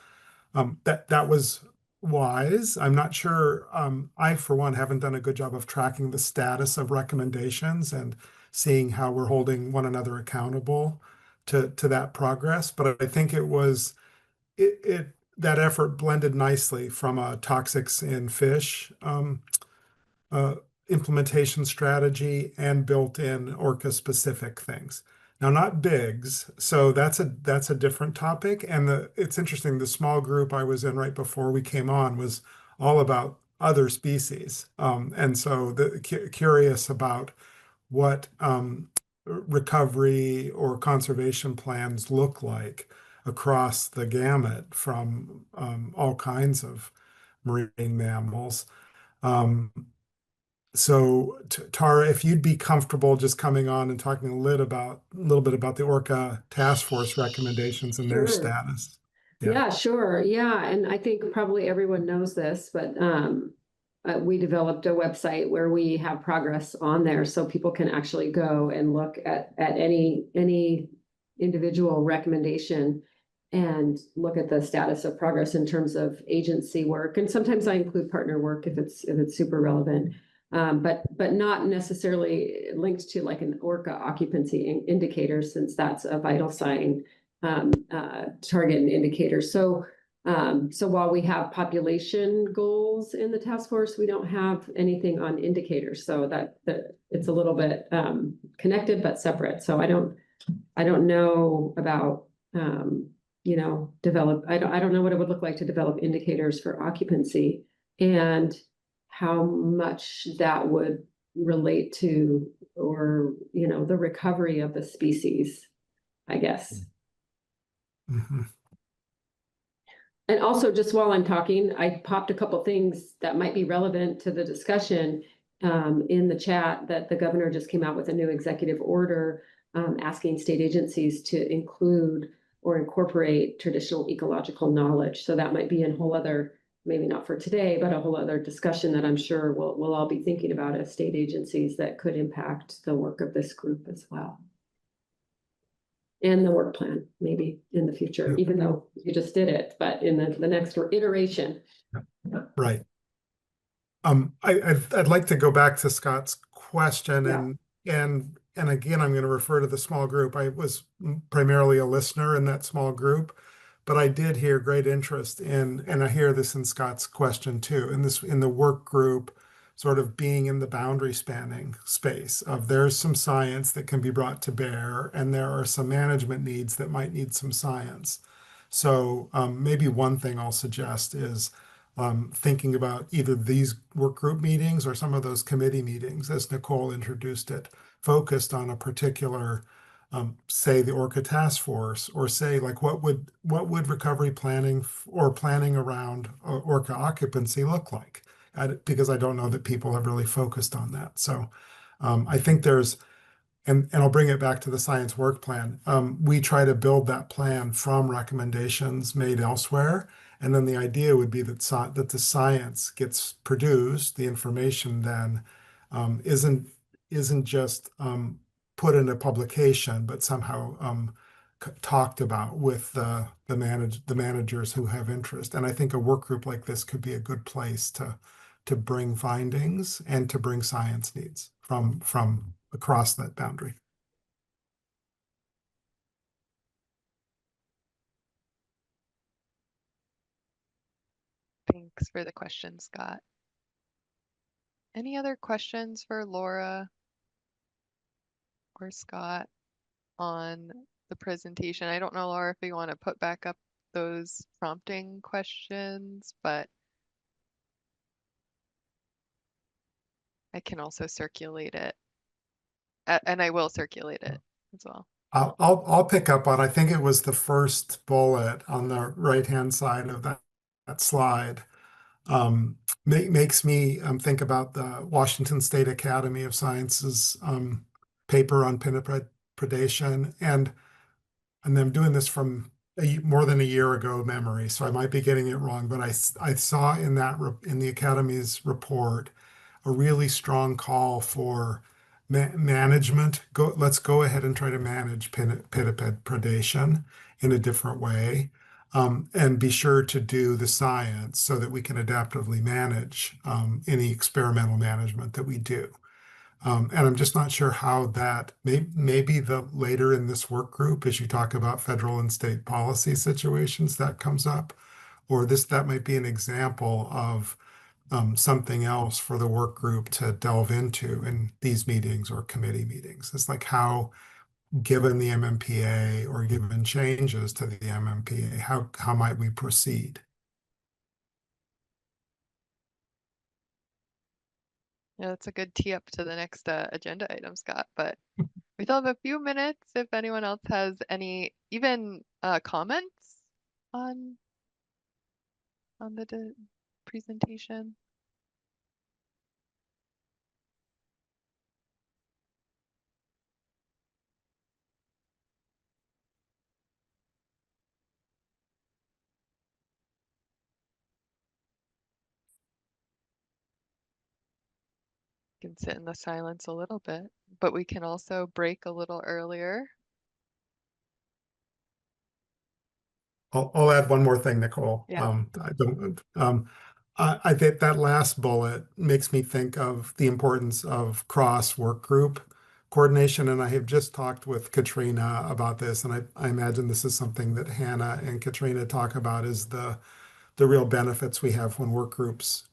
that was wise. I'm not sure. I, for one, haven't done a good job of tracking the status of recommendations and seeing how we're holding one another accountable to that progress. But I think it that effort blended nicely from a toxics in fish uh, implementation strategy and built in orca specific things. Now, not bigs, so that's a different topic. And it's interesting, the small group I was in right before we came on was all about other species. And so curious about what recovery or conservation plans look like across the gamut from all kinds of marine mammals. Um, so Tara, if you'd be comfortable just coming on and talking a little bit about the Orca Task Force recommendations and their Sure. status. Yeah, sure. Yeah. And I think probably everyone knows this, but we developed a website where we have progress on there so people can actually go and look at any individual recommendation and look at the status of progress in terms of agency work. And sometimes I include partner work if it's super relevant. But not necessarily linked to like an orca occupancy indicator, since that's a vital sign target and indicator. So while we have population goals in the task force, we don't have anything on indicators. So that it's a little bit connected but separate. So I don't know about develop. I don't know what it would look like to develop indicators for occupancy and how much that would relate to, or the recovery of the species, I guess. Mm-hmm. And also, just while I'm talking, I popped a couple things that might be relevant to the discussion in the chat, that the governor just came out with a new executive order asking state agencies to include or incorporate traditional ecological knowledge. So that might be a whole other, maybe not for today, but a whole other discussion that I'm sure we'll all be thinking about as state agencies that could impact the work of this group as well. And the work plan, maybe in the future, even though you just did it, but in the next iteration. Right. I'd like to go back to Scott's question, and again, I'm going to refer to the small group. I was primarily a listener in that small group, but I did hear great interest in, and I hear this in Scott's question too, in the work group, sort of being in the boundary spanning space of there's some science that can be brought to bear, and there are some management needs that might need some science. So maybe one thing I'll suggest is thinking about either these work group meetings or some of those committee meetings, as Nicole introduced it, focused on a particular, say the Orca Task Force, or say like what would recovery planning or planning around orca occupancy look like? Because I don't know that people have really focused on that. So I think there's, and I'll bring it back to the science work plan. We try to build that plan from recommendations made elsewhere. And then the idea would be that the science gets produced, the information then isn't just put in a publication, but somehow talked about with the managers who have interest. And I think a work group like this could be a good place to bring findings and to bring science needs from across that boundary. Thanks for the question, Scott. Any other questions for Laura or Scott on the presentation? I don't know, Laura, if you want to put back up those prompting questions, but I can also circulate it, and I will circulate it as well. I'll pick up on, I think it was the first bullet on the right-hand side of that slide. Makes me think about the Washington State Academy of Sciences paper on predation. And and I'm doing this from more than a year ago memory, so I might be getting it wrong, but I saw in in the Academy's report a really strong call for management. Let's go ahead and try to manage pinniped predation in a different way, and be sure to do the science so that we can adaptively manage any experimental management that we do. And I'm just not sure how that maybe the later in this work group, as you talk about federal and state policy situations, that comes up, or that might be an example of something else for the work group to delve into in these meetings or committee meetings. It's like how, given the MMPA or given changes to the MMPA, how might we proceed? Yeah, that's a good tee up to the next agenda item, Scott. But we still have a few minutes if anyone else has any even comments on the presentation. Can sit in the silence a little bit, but we can also break a little earlier. I'll add one more thing, Nicole. Yeah. I think that last bullet makes me think of the importance of cross work group coordination. And I have just talked with Katrina about this, and I imagine this is something that Hannah and Katrina talk about, is the real benefits we have when work groups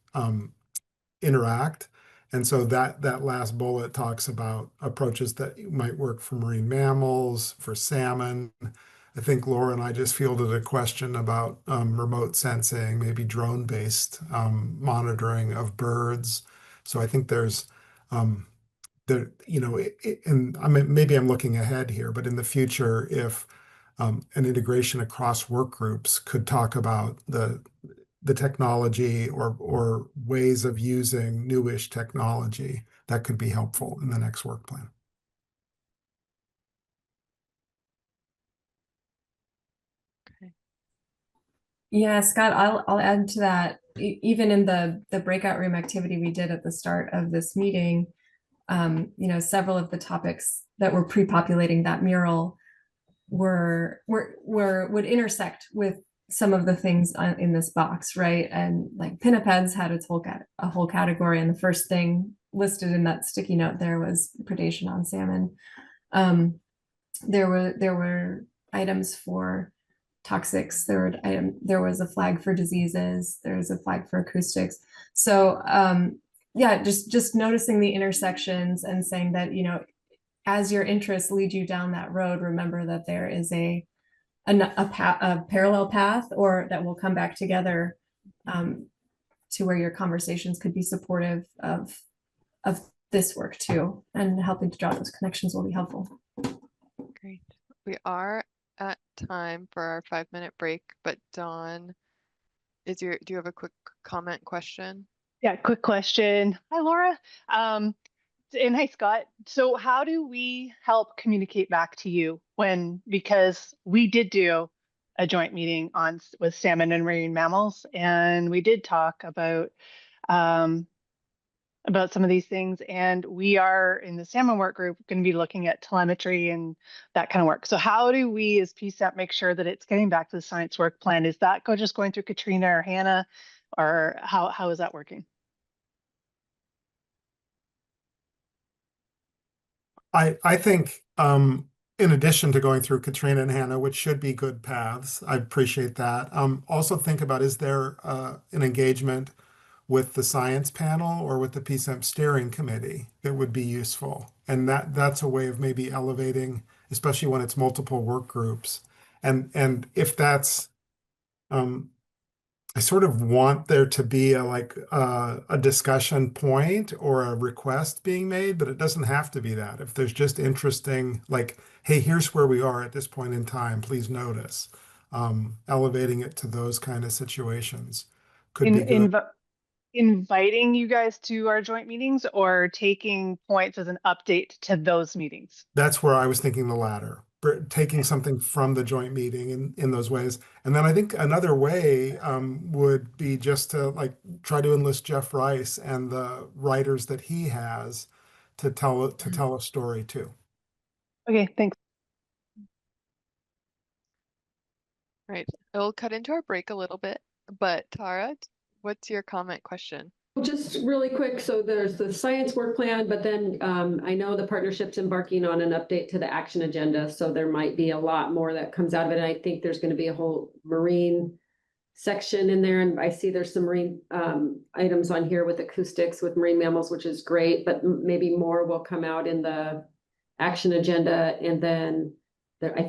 interact. And so that last bullet talks about approaches that might work for marine mammals, for salmon. I think Laura and I just fielded a question about remote sensing, maybe drone-based monitoring of birds. So I think there's there, and maybe I'm looking ahead here, but in the future, if an integration across work groups could talk about the technology or ways of using newish technology, that could be helpful in the next work plan. Yeah, Scott, I'll add to that. Even in the breakout room activity we did at the start of this meeting, several of the topics that were pre-populating that mural would intersect with some of the things in this box, right? And like pinnipeds had a whole category, and the first thing listed in that sticky note there was predation on salmon. There were items for toxics. There was a flag for diseases. There was a flag for acoustics. So yeah, just noticing the intersections and saying that, as your interests lead you down that road, remember that there is a parallel path, or that will come back together to where your conversations could be supportive of this work too, and helping to draw those connections will be helpful. Great. We are at time for our 5-minute break, but Dawn, do you have a quick comment question? Yeah, quick question. Hi, Laura. And hi, Scott. So how do we help communicate back to you because we did do a joint meeting with salmon and marine mammals, and we did talk about some of these things, and we are in the salmon work group going to be looking at telemetry and that kind of work. So how do we as PSEMP make sure that it's getting back to the science work plan? Is that just going through Katrina or Hannah, or how is that working? I think in addition to going through Katrina and Hannah, which should be good paths, I appreciate that. Also think about, is there an engagement with the science panel or with the PSEMP steering committee that would be useful? And that's a way of maybe elevating, especially when it's multiple work groups. And if that's, I sort of want there to be a discussion point or a request being made, but it doesn't have to be that. If there's just interesting, like, hey, here's where we are at this point in time, please notice. Elevating it to those kind of situations could be good. Inviting you guys to our joint meetings, or taking points as an update to those meetings? That's where I was thinking the latter. taking something from the joint meeting in those ways. And then I think another way would be just to like try to enlist Jeff Rice and the writers that he has to tell a story too. Okay, thanks. Right. It'll cut into our break a little bit, but Tara, what's your comment question? Just really quick, so there's the science work plan, but then I know the partnership's embarking on an update to the action agenda, so there might be a lot more that comes out of it. And I think there's going to be a whole marine section in there, and I see there's some marine items on here with acoustics with marine mammals, which is great, but maybe more will come out in the action agenda. And then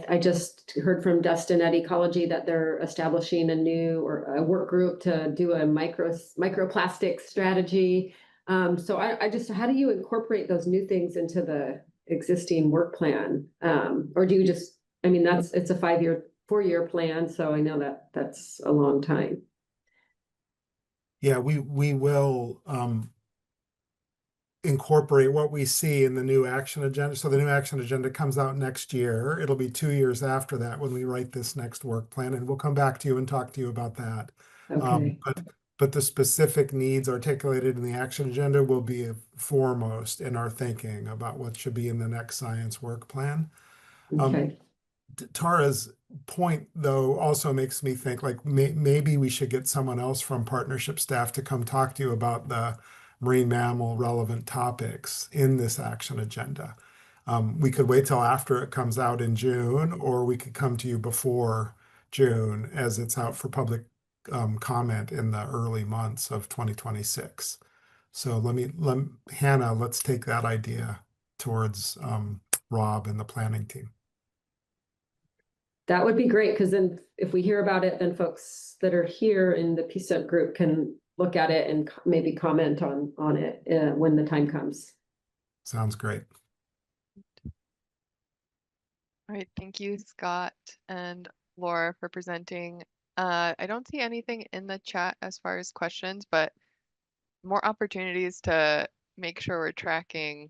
I just heard from Dustin at Ecology that they're establishing a work group to do a microplastic strategy. So I just, how do you incorporate those new things into the existing work plan? Or do you just, I mean, it's a 4-year plan, so I know that that's a long time. Yeah, we will incorporate what we see in the new action agenda. So the new action agenda comes out next year. It'll be 2 years after that when we write this next work plan, and we'll come back to you and talk to you about that. Okay. But the specific needs articulated in the action agenda will be foremost in our thinking about what should be in the next science work plan. Okay. Tara's point, though, also makes me think like maybe we should get someone else from partnership staff to come talk to you about the marine mammal relevant topics in this action agenda. We could wait till after it comes out in June, or we could come to you before June as it's out for public comment in the early months of 2026. So Hannah, let's take that idea towards Rob and the planning team. That would be great, because then if we hear about it, then folks that are here in the PSEMP group can look at it and maybe comment on it when the time comes. Sounds great. All right, thank you, Scott and Laura, for presenting. I don't see anything in the chat as far as questions, but more opportunities to make sure we're tracking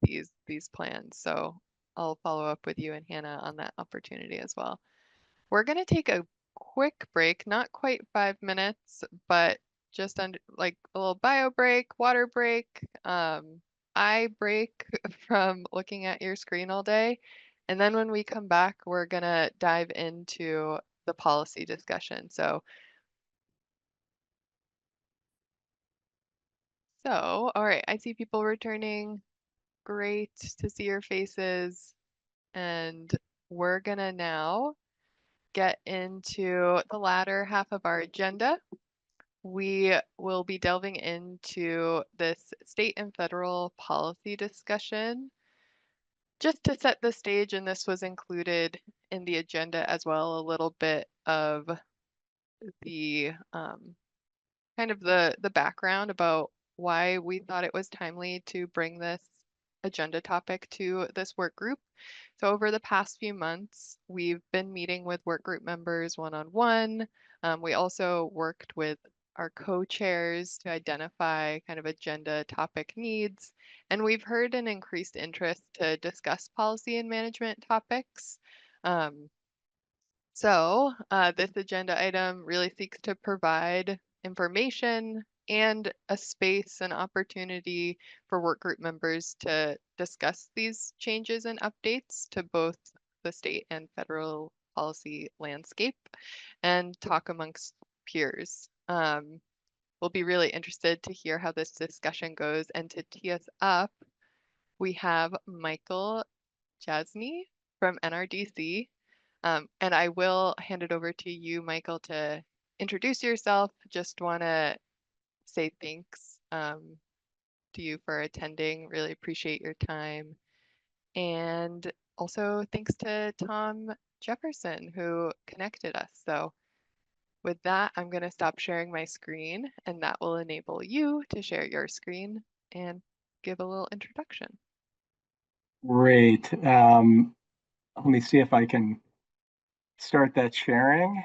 these plans. So I'll follow up with you and Hannah on that opportunity as well. We're going to take a quick break, not quite 5 minutes, but just under like a little bio break, water break, eye break from looking at your screen all day. And then when we come back, we're going to dive into the policy discussion. So, all right, I see people returning. Great to see your faces. And we're gonna now get into the latter half of our agenda. We will be delving into this state and federal policy discussion. Just to set the stage, and this was included in the agenda as well, a little bit of the kind of the background about why we thought it was timely to bring this agenda topic to this work group. So over the past few months, we've been meeting with work group members one-on-one. We also worked with our co-chairs to identify kind of agenda topic needs. And we've heard an increased interest to discuss policy and management topics. So this agenda item really seeks to provide information and a space and opportunity for work group members to discuss these changes and updates to both the state and federal policy landscape and talk amongst peers. We'll be really interested to hear how this discussion goes, and to tee us up, we have Michael Jasny from NRDC. And I will hand it over to you, Michael, to introduce yourself. Just want to say thanks to you for attending. Really appreciate your time. And also thanks to Tom Jefferson, who connected us. So with that, I'm going to stop sharing my screen, and that will enable you to share your screen and give a little introduction. Great. Let me see if I can start that sharing.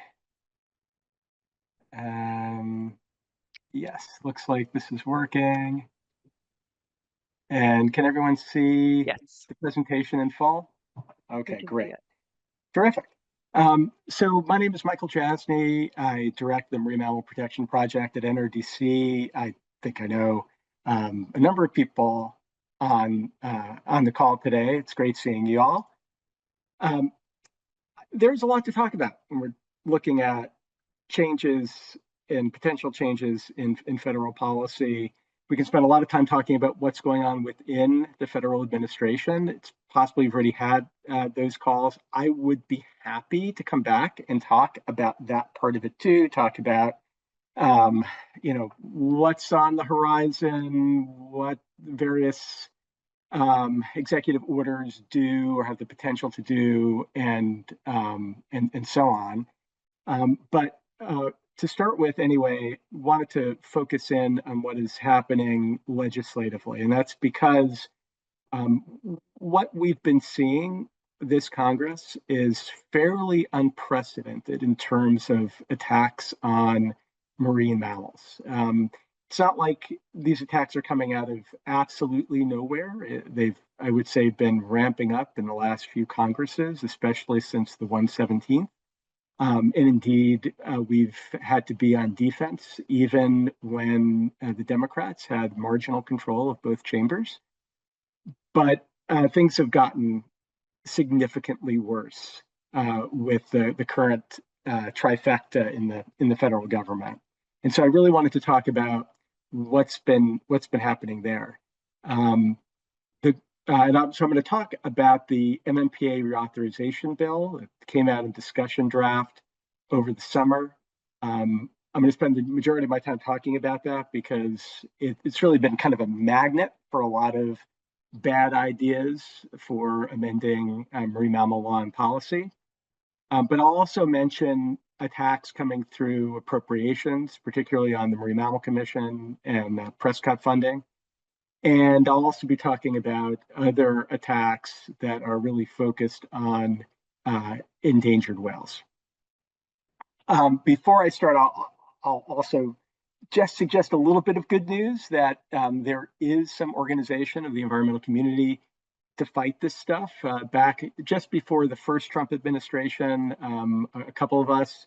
Yes, looks like this is working. And can everyone see Yes. the presentation in full? Okay, can see great. it. Terrific. So my name is Michael Jasny. I direct the Marine Mammal Protection Project at NRDC. I think I know a number of people on the call today. It's great seeing you all. There's a lot to talk about when we're looking at changes and potential changes in federal policy. We can spend a lot of time talking about what's going on within the federal administration. It's possible you've already had those calls. I would be happy to come back and talk about that part of it too, talk about what's on the horizon, what various executive orders do or have the potential to do, and so on. But to start with, anyway, wanted to focus in on what is happening legislatively, and that's because what we've been seeing this Congress is fairly unprecedented in terms of attacks on marine mammals. It's not like these attacks are coming out of absolutely nowhere. They've, I would say, been ramping up in the last few Congresses, especially since the 117th. And indeed, we've had to be on defense even when the Democrats had marginal control of both chambers. But things have gotten significantly worse with the current trifecta in the federal government. And so I really wanted to talk about what's been happening there. So I'm going to talk about the MMPA reauthorization bill. It came out in discussion draft over the summer. I'm going to spend the majority of my time talking about that because it's really been kind of a magnet for a lot of bad ideas for amending marine mammal law and policy. But I'll also mention attacks coming through appropriations, particularly on the Marine Mammal Commission and Prescott funding. And I'll also be talking about other attacks that are really focused on endangered whales. Before I start, I'll also just suggest a little bit of good news that there is some organization of the environmental community to fight this stuff. Back just before the first Trump administration, a couple of us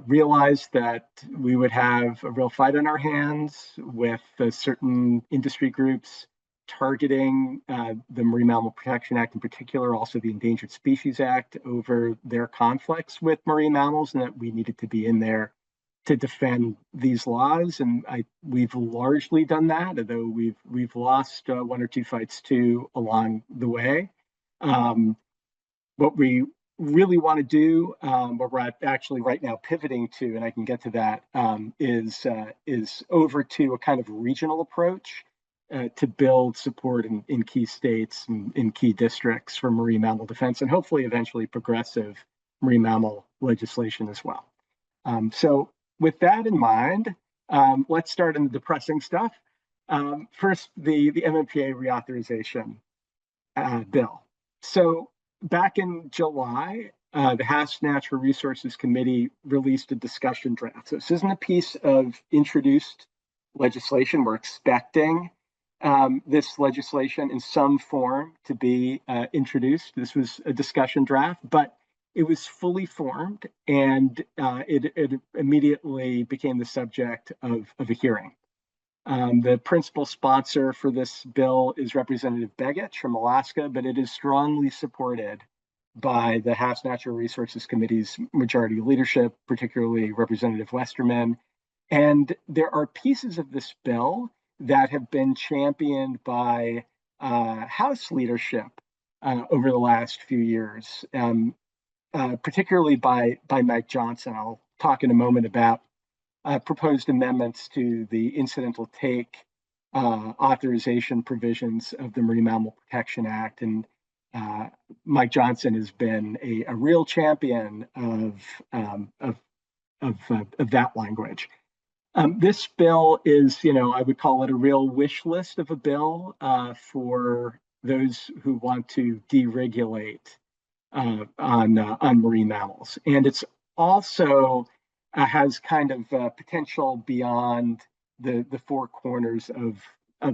realized that we would have a real fight on our hands with certain industry groups targeting the Marine Mammal Protection Act in particular, also the Endangered Species Act, over their conflicts with marine mammals, and that we needed to be in there to defend these laws. And we've largely done that, although we've lost one or two fights too along the way. What we really want to do, what we're actually right now pivoting to, and I can get to that, is over to a kind of regional approach to build support in key states and in key districts for marine mammal defense, and hopefully eventually progressive marine mammal legislation as well. So with that in mind, let's start in the depressing stuff. First, the MMPA reauthorization bill. So back in July, the House Natural Resources Committee released a discussion draft. So this isn't a piece of introduced legislation. We're expecting this legislation in some form to be introduced. This was a discussion draft, but it was fully formed, and it immediately became the subject of a hearing. The principal sponsor for this bill is Representative Begich from Alaska, but it is strongly supported by the House Natural Resources Committee's majority leadership, particularly Representative Westerman. And there are pieces of this bill that have been championed by House leadership over the last few years, particularly by Mike Johnson. I'll talk in a moment about proposed amendments to the incidental take authorization provisions of the Marine Mammal Protection Act. And Mike Johnson has been a real champion of that language. This bill is, I would call it a real wish list of a bill for those who want to deregulate on marine mammals. And it's also has kind of potential beyond the four corners of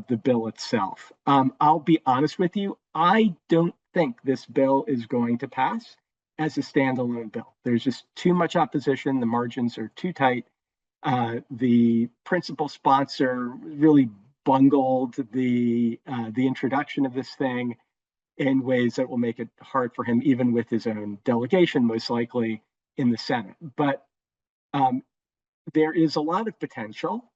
the bill itself. I'll be honest with you, I don't think this bill is going to pass as a standalone bill. There's just too much opposition. The margins are too tight. The principal sponsor really bungled the introduction of this thing in ways that will make it hard for him, even with his own delegation, most likely in the Senate. But there is a lot of potential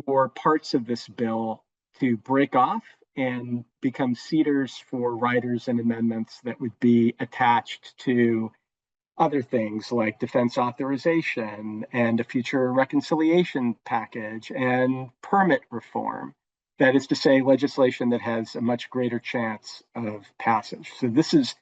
for parts of this bill to break off and become seeders for riders and amendments that would be attached to other things like defense authorization and a future reconciliation package and permit reform. That is to say, legislation that has a much greater chance of passage. So this is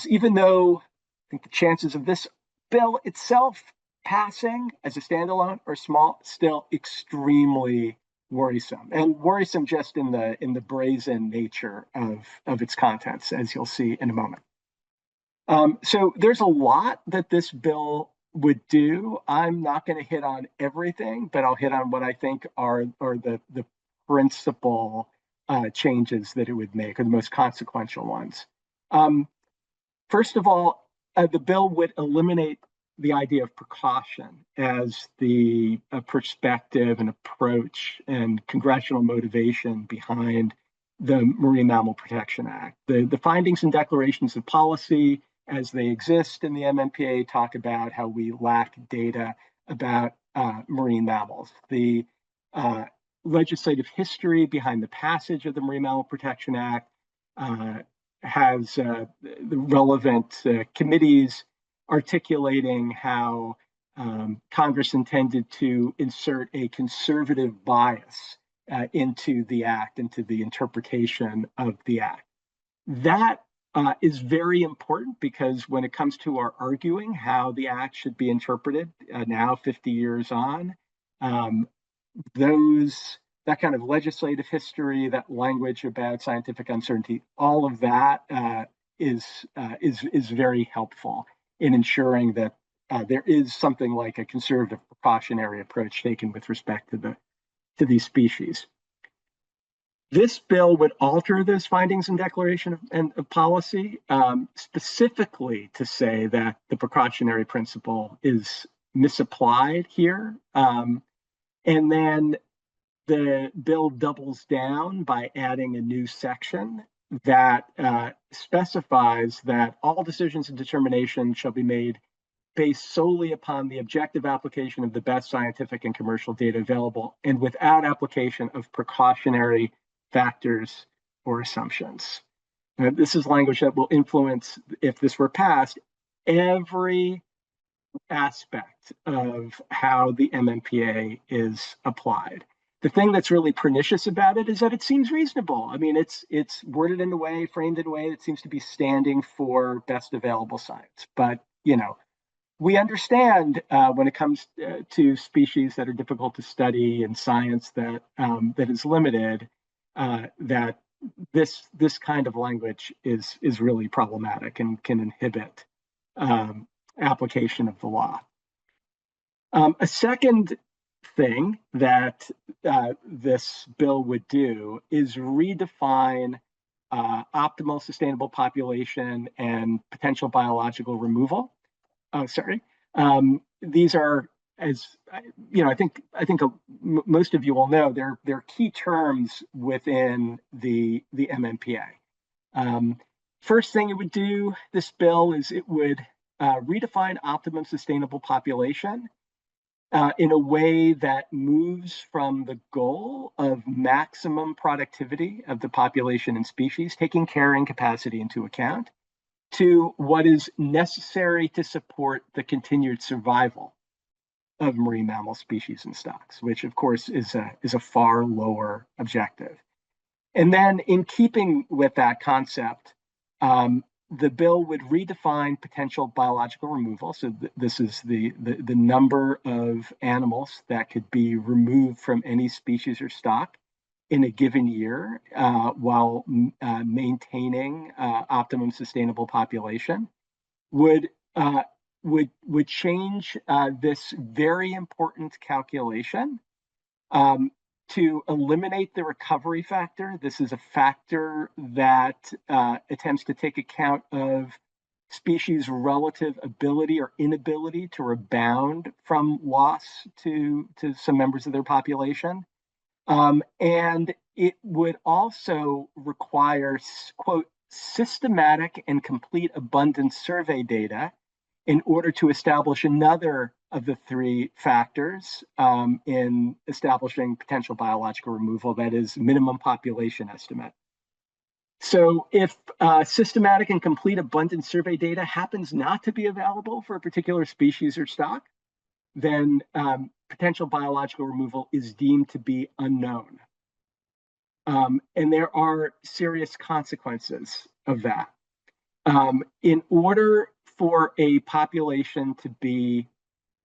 even though I think the chances of this bill itself passing as a standalone are small, still extremely worrisome, and worrisome just in the brazen nature of its contents, as you'll see in a moment. So there's a lot that this bill would do. I'm not going to hit on everything, but I'll hit on what I think are the principal changes that it would make, or the most consequential ones. First of all, the bill would eliminate the idea of precaution as the perspective and approach and congressional motivation behind the Marine Mammal Protection Act. The findings and declarations of policy as they exist in the MMPA talk about how we lack data about marine mammals. The legislative history behind the passage of the Marine Mammal Protection Act has the relevant committees articulating how Congress intended to insert a conservative bias into the act, into the interpretation of the act. That is very important because when it comes to our arguing how the act should be interpreted now 50 years on, that kind of legislative history, that language about scientific uncertainty, all of that is very helpful in ensuring that there is something like a conservative precautionary approach taken with respect to these species. This bill would alter those findings and declaration of policy, specifically to say that the precautionary principle is misapplied here. And then the bill doubles down by adding a new section that specifies that all decisions and determinations shall be made based solely upon the objective application of the best scientific and commercial data available and without application of precautionary factors or assumptions. This is language that will influence, if this were passed, every aspect of how the MMPA is applied. The thing that's really pernicious about it is that it seems reasonable. I mean, it's worded in a way, framed in a way that seems to be standing for best available science. But, you know, we understand when it comes to species that are difficult to study and science that is limited, that this kind of language is really problematic and can inhibit application of the law. A second thing that this bill would do is redefine optimal sustainable population and potential biological removal. These are, as you know, I think most of you will know, they're key terms within the MMPA. First thing it would do, this bill, is it would redefine optimum sustainable population in a way that moves from the goal of maximum productivity of the population and species, taking carrying capacity into account, to what is necessary to support the continued survival of marine mammal species and stocks, which of course is a far lower objective. And then in keeping with that concept, the bill would redefine potential biological removal. So this is the number of animals that could be removed from any species or stock in a given year while maintaining optimum sustainable population. Would change this very important calculation to eliminate the recovery factor. This is a factor that attempts to take account of species' relative ability or inability to rebound from loss to some members of their population. And it would also require, quote, systematic and complete abundance survey data in order to establish another of the three factors in establishing potential biological removal, that is minimum population estimate. So if systematic and complete abundance survey data happens not to be available for a particular species or stock, then potential biological removal is deemed to be unknown. And there are serious consequences of that. In order for a population to be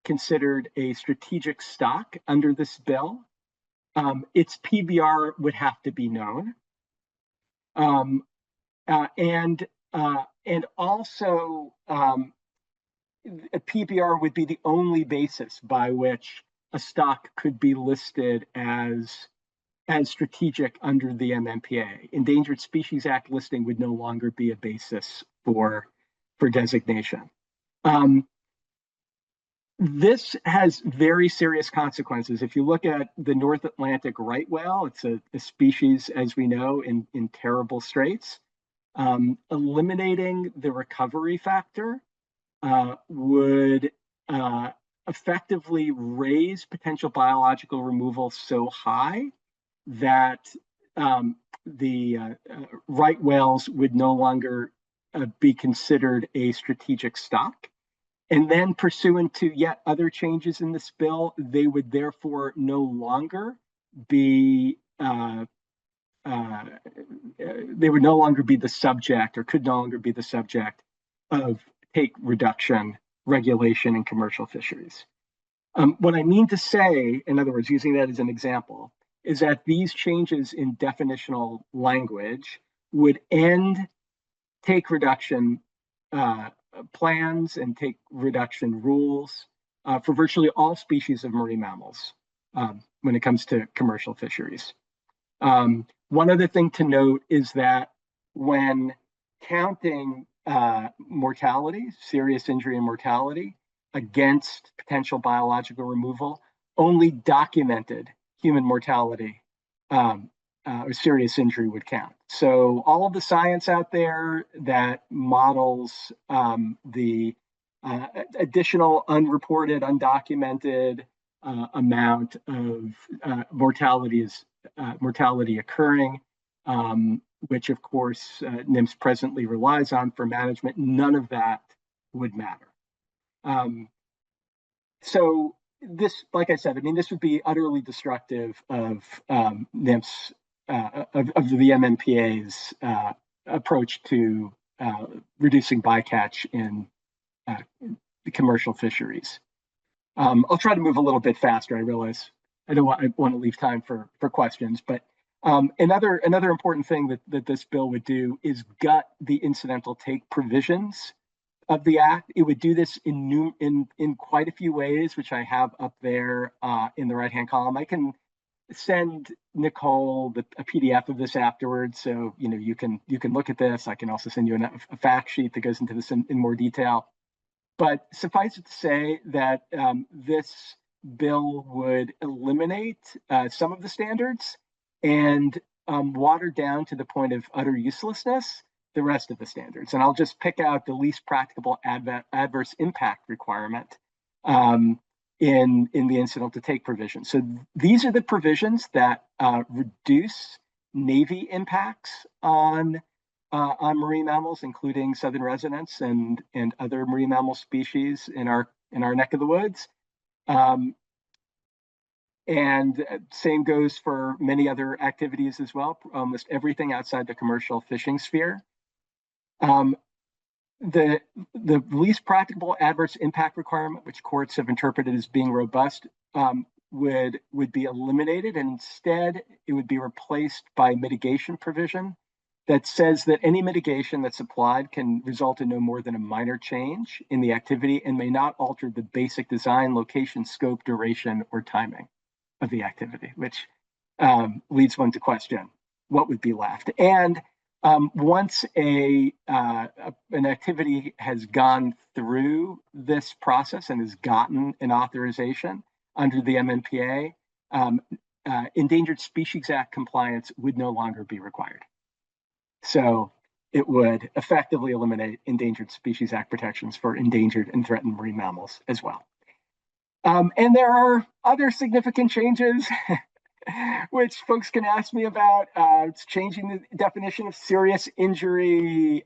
considered a strategic stock under this bill, its PBR would have to be known. And also a PBR would be the only basis by which a stock could be listed as strategic under the MMPA. Endangered Species Act listing would no longer be a basis for designation. This has very serious consequences. If you look at the North Atlantic right whale, it's a species, as we know, in terrible straits. Eliminating the recovery factor would effectively raise potential biological removal so high that the right whales would no longer be considered a strategic stock. And then pursuant to yet other changes in this bill, they would therefore no longer be the subject, or could no longer be the subject of take reduction regulation in commercial fisheries. What I mean to say, in other words, using that as an example, is that these changes in definitional language would end take reduction plans and take reduction rules for virtually all species of marine mammals when it comes to commercial fisheries. One other thing to note is that when counting mortality, serious injury and mortality against potential biological removal, only documented human mortality or serious injury would count. So all of the science out there that models the additional unreported, undocumented amount of mortality occurring, which of course NIMS presently relies on for management, none of that would matter. So this, like I said, I mean, this would be utterly destructive of NIMS, of the MMPA's approach to reducing bycatch in the commercial fisheries. I'll try to move a little bit faster. I realize I want to leave time for questions, but another important thing that this bill would do is gut the incidental take provisions of the act. It would do this in quite a few ways, which I have up there in the right-hand column. I can send Nicole a PDF of this afterwards, so you can look at this. I can also send you a fact sheet that goes into this in more detail. But suffice it to say that this bill would eliminate some of the standards and water down to the point of utter uselessness the rest of the standards. And I'll just pick out the least practicable adverse impact requirement in the incidental to take provision. So these are the provisions that reduce Navy impacts on marine mammals, including southern residents and other marine mammal species in our neck of the woods. And same goes for many other activities as well, almost everything outside the commercial fishing sphere. The least practicable adverse impact requirement, which courts have interpreted as being robust, would be eliminated, and instead it would be replaced by mitigation provision that says that any mitigation that's applied can result in no more than a minor change in the activity and may not alter the basic design, location, scope, duration, or timing of the activity, which leads one to question what would be left. And once an activity has gone through this process and has gotten an authorization under the MMPA, Endangered Species Act compliance would no longer be required. So it would effectively eliminate Endangered Species Act protections for endangered and threatened marine mammals as well. And there are other significant changes which folks can ask me about. It's changing the definition of serious injury,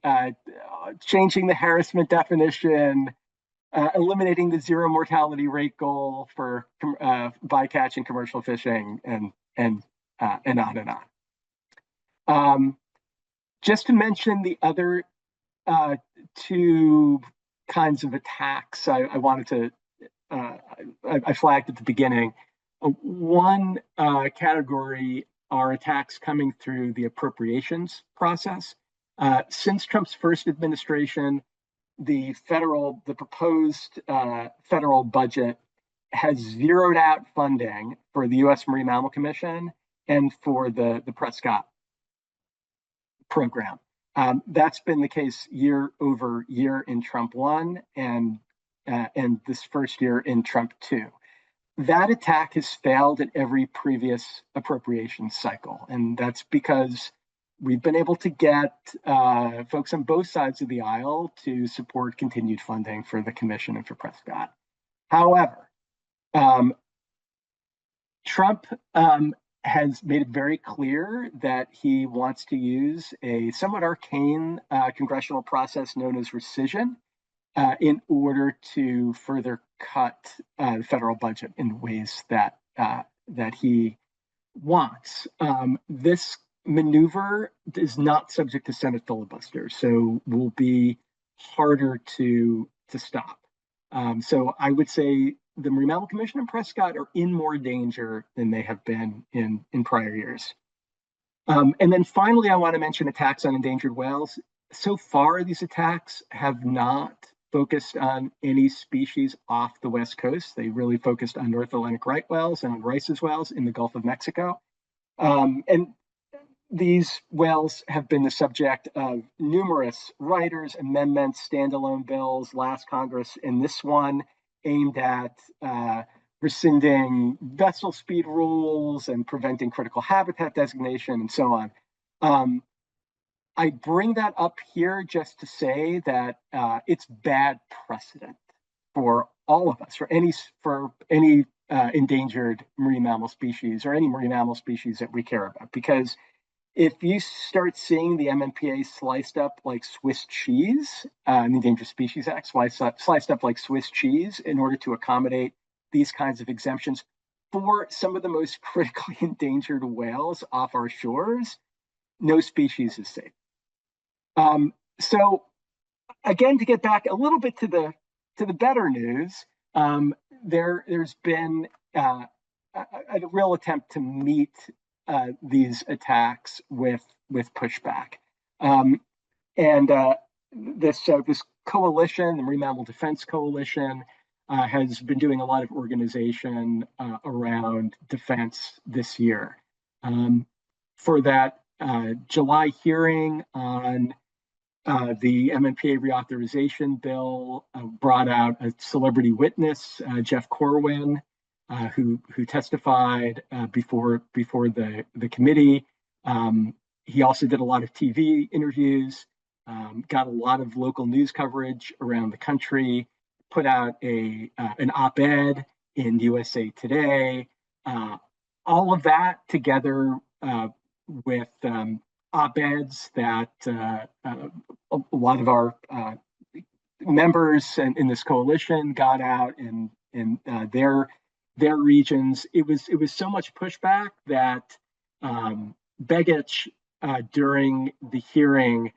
changing the harassment definition, eliminating the zero mortality rate goal for bycatch and commercial fishing, and on and on. Just to mention the other two kinds of attacks I wanted to, I flagged at the beginning. One category are attacks coming through the appropriations process. Since Trump's first administration, the proposed federal budget has zeroed out funding for the U.S. Marine Mammal Commission and for the Prescott program. That's been the case year over year in Trump 1 and this first year in Trump 2. That attack has failed at every previous appropriations cycle, and that's because we've been able to get folks on both sides of the aisle to support continued funding for the commission and for Prescott. However, Trump has made it very clear that he wants to use a somewhat arcane congressional process known as rescission in order to further cut the federal budget in ways that he wants. This maneuver is not subject to Senate filibuster, so will be harder to stop. So I would say the Marine Mammal Commission and Prescott are in more danger than they have been in prior years. And then finally, I want to mention attacks on endangered whales. So far, these attacks have not focused on any species off the West Coast. They really focused on North Atlantic right whales and on Rice's whales in the Gulf of Mexico. And these whales have been the subject of numerous writers, amendments, standalone bills, last Congress, and this one aimed at rescinding vessel speed rules and preventing critical habitat designation and so on. I bring that up here just to say that it's bad precedent for all of us, for any endangered marine mammal species or any marine mammal species that we care about. Because if you start seeing the MMPA sliced up like Swiss cheese, the Endangered Species Act sliced up like Swiss cheese in order to accommodate these kinds of exemptions for some of the most critically endangered whales off our shores, no species is safe. So again, to get back a little bit to the better news, there's been a real attempt to meet these attacks with pushback, and this coalition, the Marine Mammal Defense Coalition, has been doing a lot of organization around defense this year. For that July hearing on the MMPA reauthorization bill, brought out a celebrity witness, Jeff Corwin, who testified before the committee. He also did a lot of TV interviews, got a lot of local news coverage around the country, put out an op-ed in USA Today. All of that together with op-eds that a lot of our members in this coalition got out in their regions. It was so much pushback that Begich during the hearing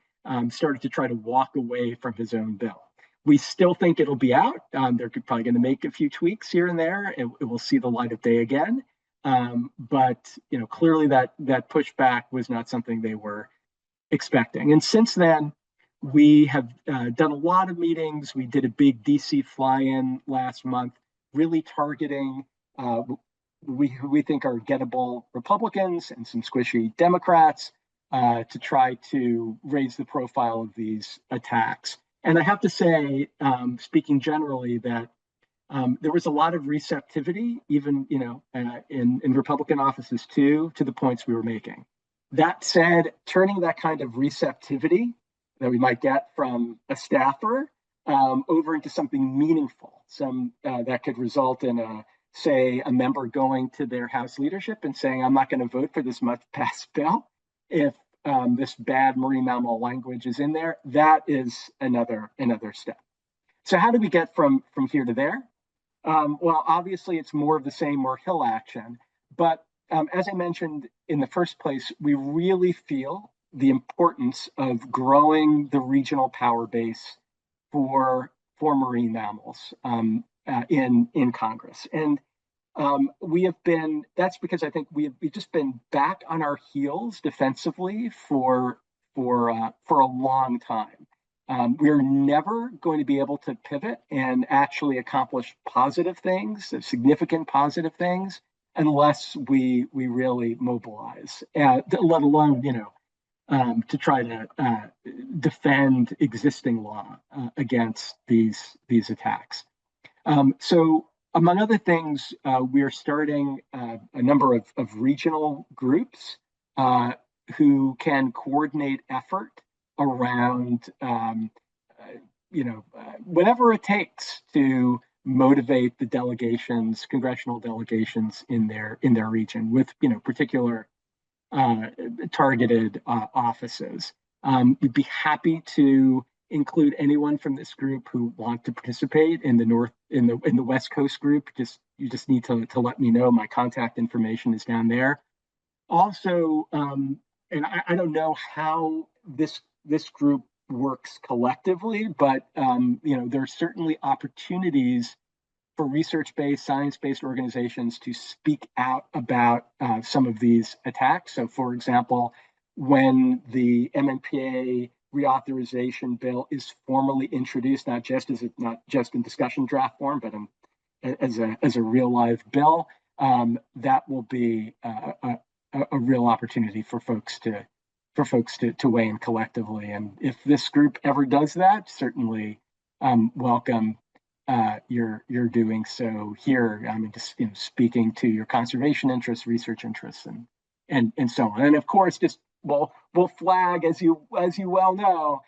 started to try to walk away from his own bill. We still think it'll be out. They're probably going to make a few tweaks here and there. It will see the light of day again. But clearly that pushback was not something they were expecting. And since then, we have done a lot of meetings. We did a big DC fly-in last month, really targeting we think are gettable Republicans and some squishy Democrats to try to raise the profile of these attacks. And I have to say, speaking generally, that there was a lot of receptivity, even in Republican offices too, to the points we were making. That said, turning that kind of receptivity that we might get from a staffer over into something meaningful, some that could result in say a member going to their House leadership and saying, "I'm not going to vote for this much passed bill if this bad marine mammal language is in there." That is another step. So how do we get from here to there? Well, obviously, it's more of the same, more Hill action. But as I mentioned in the first place, we really feel the importance of growing the regional power base for marine mammals in Congress. And that's because I think we've just been back on our heels defensively for a long time. We're never going to be able to pivot and actually accomplish positive things, significant positive things, unless we really mobilize, let alone, to try to defend existing law against these attacks. So among other things, we're starting a number of regional groups who can coordinate effort around, whatever it takes to motivate the delegations, congressional delegations in their region with, particular targeted offices. We'd be happy to include anyone from this group who want to participate in the West Coast group. You just need to let me know. My contact information is down there. Also, and I don't know how this group works collectively, but there are certainly opportunities for research-based, science-based organizations to speak out about some of these attacks. So, for example, when the MMPA reauthorization bill is formally introduced, not just in discussion draft form, but as a real live bill, that will be a real opportunity for folks to weigh in collectively. And if this group ever does that, certainly welcome you're doing so here. I mean, just speaking to your conservation interests, research interests, and so on. And of course, just we'll flag, as you well know,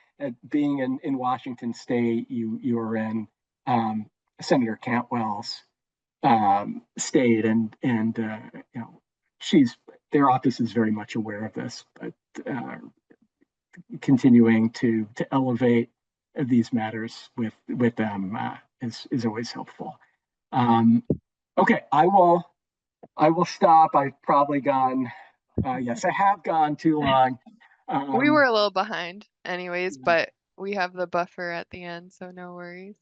being in Washington State, you are in Senator Cantwell's state, and their office is very much aware of this, but continuing to elevate these matters with them is always helpful. Okay, I will stop. I've probably gone. Yes, I have gone too long. We were a little behind anyways, but we have the buffer at the end, so no worries.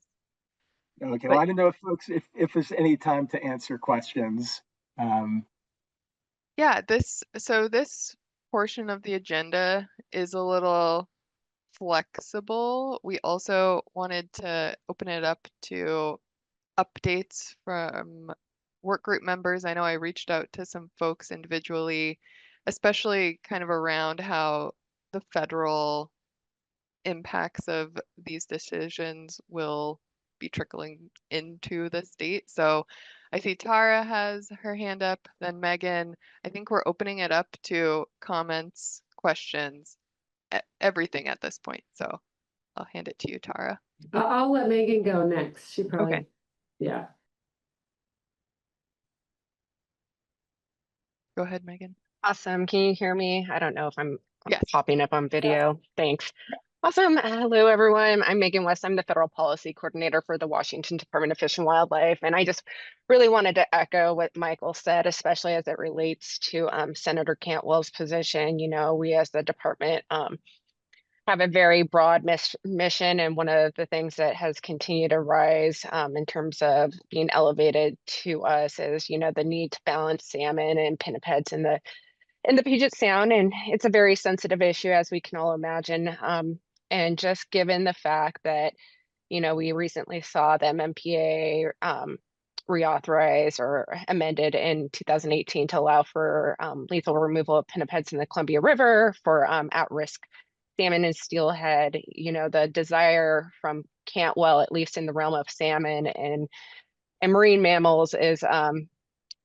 Okay, well, I don't know if folks, if there's any time to answer questions. Yeah, this portion of the agenda is a little flexible. We also wanted to open it up to updates from work group members. I know I reached out to some folks individually, especially kind of around how the federal impacts of these decisions will be trickling into the state. So I see Tara has her hand up, then Megan. I think we're opening it up to comments, questions, everything at this point. So I'll hand it to you, Tara. I'll let Megan go next. She probably, Okay. Yeah. Go ahead, Megan. Awesome. Can you hear me? I don't know if I'm Yes. popping up on video. Thanks. Awesome. Hello, everyone. I'm Megan West. I'm the Federal Policy Coordinator for the Washington Department of Fish and Wildlife. And I just really wanted to echo what Michael said, especially as it relates to Senator Cantwell's position. We as the department have a very broad mission. And one of the things that has continued to rise in terms of being elevated to us is, the need to balance salmon and pinnipeds in the Puget Sound. And it's a very sensitive issue, as we can all imagine. And just given the fact that, we recently saw the MMPA reauthorized or amended in 2018 to allow for lethal removal of pinnipeds in the Columbia River for at-risk salmon and steelhead. You know, the desire from Cantwell, at least in the realm of salmon and marine mammals, is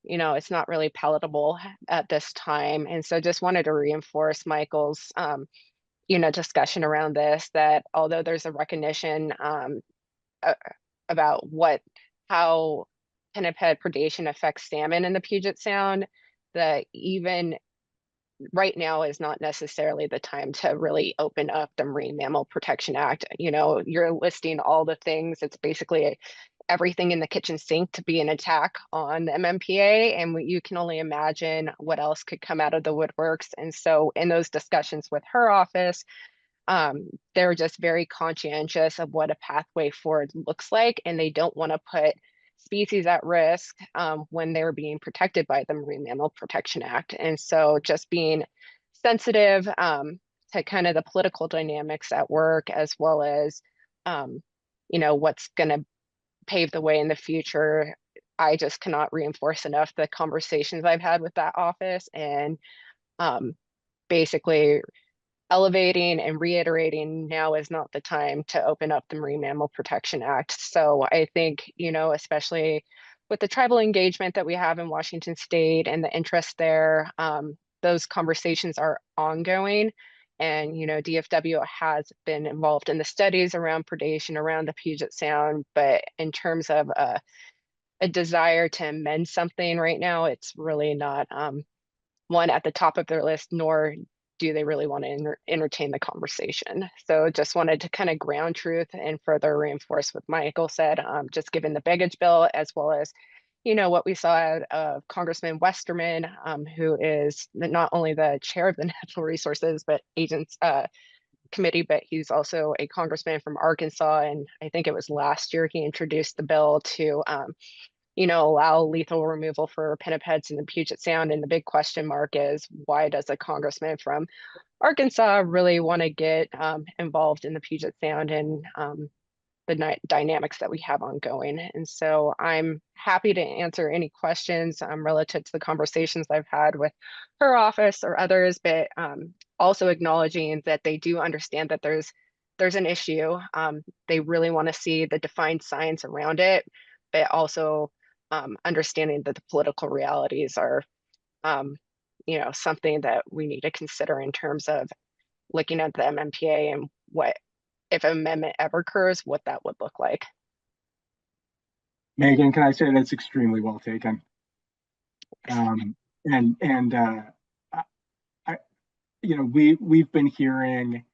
you know, it's not really palatable at this time. And so just wanted to reinforce Michael's you know, discussion around this, that although there's a recognition about how pinniped predation affects salmon in the Puget Sound, that even right now is not necessarily the time to really open up the Marine Mammal Protection Act. You know, you're listing all the things. It's basically everything in the kitchen sink to be an attack on the MMPA, and you can only imagine what else could come out of the woodworks. And so in those discussions with her office, they're just very conscientious of what a pathway forward looks like, and they don't want to put species at risk when they're being protected by the Marine Mammal Protection Act. And so just being sensitive to kind of the political dynamics at work, as well as you know, what's going to pave the way in the future. I just cannot reinforce enough the conversations I've had with that office, and basically elevating and reiterating now is not the time to open up the Marine Mammal Protection Act. So I think, you know, especially with the tribal engagement that we have in Washington State and the interest there, those conversations are ongoing. And, you know, DFW has been involved in the studies around predation around the Puget Sound, but in terms of a desire to amend something right now, it's really not one at the top of their list, nor do they really want to entertain the conversation. So just wanted to kind of ground truth and further reinforce what Michael said, just given the baggage bill, as well as, you know, what we saw out of Congressman Westerman, who is not only the chair of the Natural Resources but Agents Committee, but he's also a congressman from Arkansas. And I think it was last year he introduced the bill to you know, allow lethal removal for pinnipeds in the Puget Sound. And the big question mark is, why does a congressman from Arkansas really want to get involved in the Puget Sound and the dynamics that we have ongoing? And so I'm happy to answer any questions relative to the conversations I've had with her office or others, but also acknowledging that they do understand that there's an issue. They really want to see the defined science around it, but also understanding that the political realities are, you know, something that we need to consider in terms of looking at the MMPA and what, if an amendment ever occurs, what that would look like. Megan, can I say that's extremely well taken? You know, we've been hearing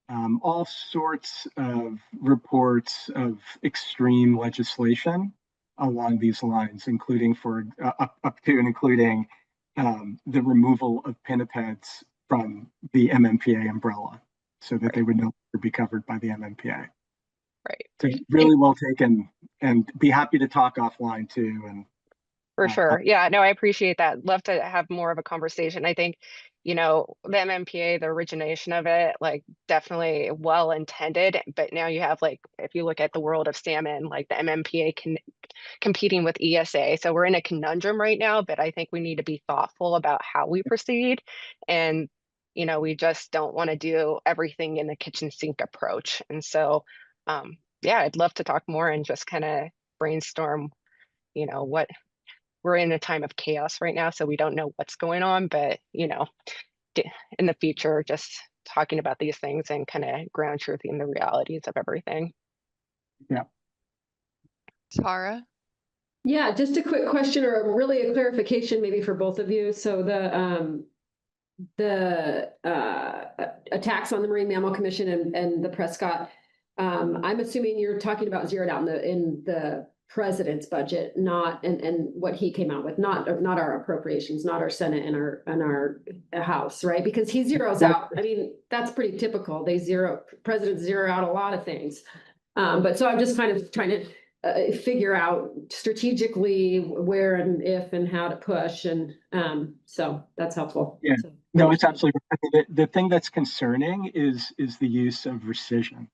all sorts of reports of extreme legislation along these lines, including up to and including the removal of pinnipeds from the MMPA umbrella, so that they would no longer be covered by the MMPA. Right. So really well taken, and be happy to talk offline too. And for sure. Yeah, no, I appreciate that. Love to have more of a conversation. I think, you know, the MMPA, the origination of it, like definitely well intended, but now you have, like, if you look at the world of salmon, like the MMPA competing with ESA. So we're in a conundrum right now, but I think we need to be thoughtful about how we proceed. And, you know, we just don't want to do everything in the kitchen sink approach. And so, yeah, I'd love to talk more and just kind of brainstorm, you know, what we're in a time of chaos right now, so we don't know what's going on, but, you know, in the future, just talking about these things and kind of ground truthing the realities of everything. Yeah. Tara? Yeah, just a quick question, or really a clarification maybe for both of you. So the attacks on the Marine Mammal Commission and the Prescott, I'm assuming you're talking about zeroed out in the president's budget, not and what he came out with, not our appropriations, not our Senate and our House, right? Because he zeroes out. I mean, that's pretty typical. Presidents zero out a lot of things. But so I'm just kind of trying to figure out strategically where and if and how to push, and so that's helpful. Yeah, so, no, it's absolutely right. The thing that's concerning is the use of rescission,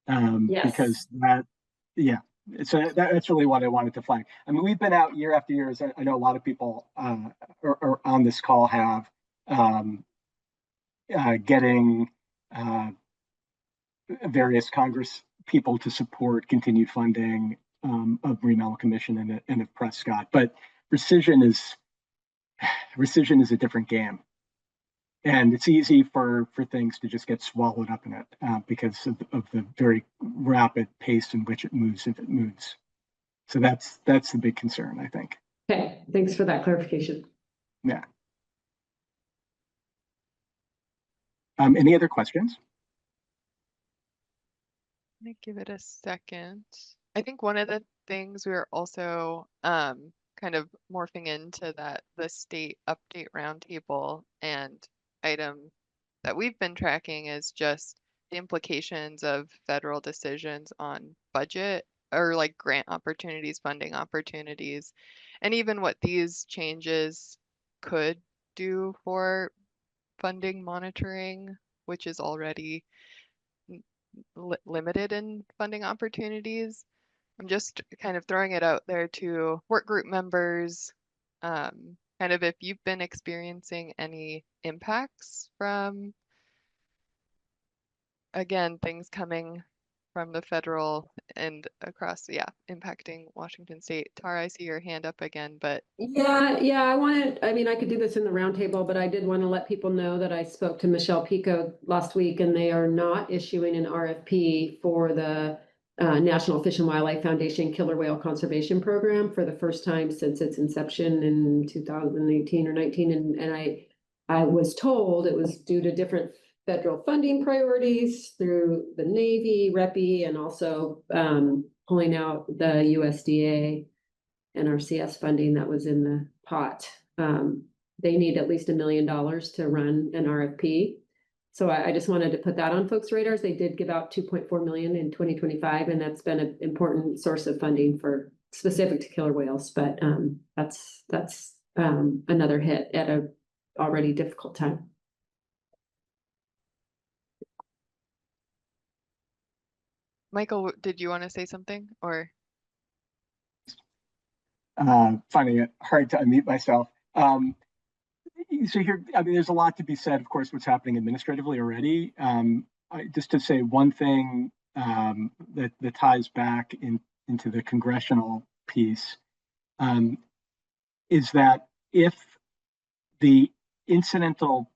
yes. because that, yeah, that's really what I wanted to flag. I mean, we've been out year after year. As I know a lot of people are on this call have getting various Congress people to support continued funding of Marine Mammal Commission and of Prescott. But rescission is a different game. And it's easy for things to just get swallowed up in it because of the very rapid pace in which it moves, if it moves. So that's the big concern, I think. Okay, thanks for that clarification. Yeah. Any other questions? Let me give it a second. I think one of the things we are also kind of morphing into the state update roundtable and item that we've been tracking is just the implications of federal decisions on budget or like grant opportunities, funding opportunities, and even what these changes could do for funding monitoring, which is already limited in funding opportunities. I'm just kind of throwing it out there to work group members, kind of if you've been experiencing any impacts from, again, things coming from the federal and across, yeah, impacting Washington State. Tara, I see your hand up again, but Yeah, I mean, I could do this in the roundtable, but I did want to let people know that I spoke to Michelle Pico last week, and they are not issuing an RFP for the National Fish and Wildlife Foundation Killer Whale Conservation Program for the first time since its inception in 2018 or 19. And I was told it was due to different federal funding priorities through the Navy, REPI, and also pulling out the USDA NRCS funding that was in the pot. They need at least $1 million to run an RFP. So I just wanted to put that on folks' radars. They did give out 2.4 million in 2025, and that's been an important source of funding for specific to killer whales. But that's another hit at a already difficult time. Michael, did you want to say something or? Finding it hard to unmute myself. So here, I mean, there's a lot to be said, of course, what's happening administratively already. Just to say one thing that ties back into the congressional piece is that if the incidental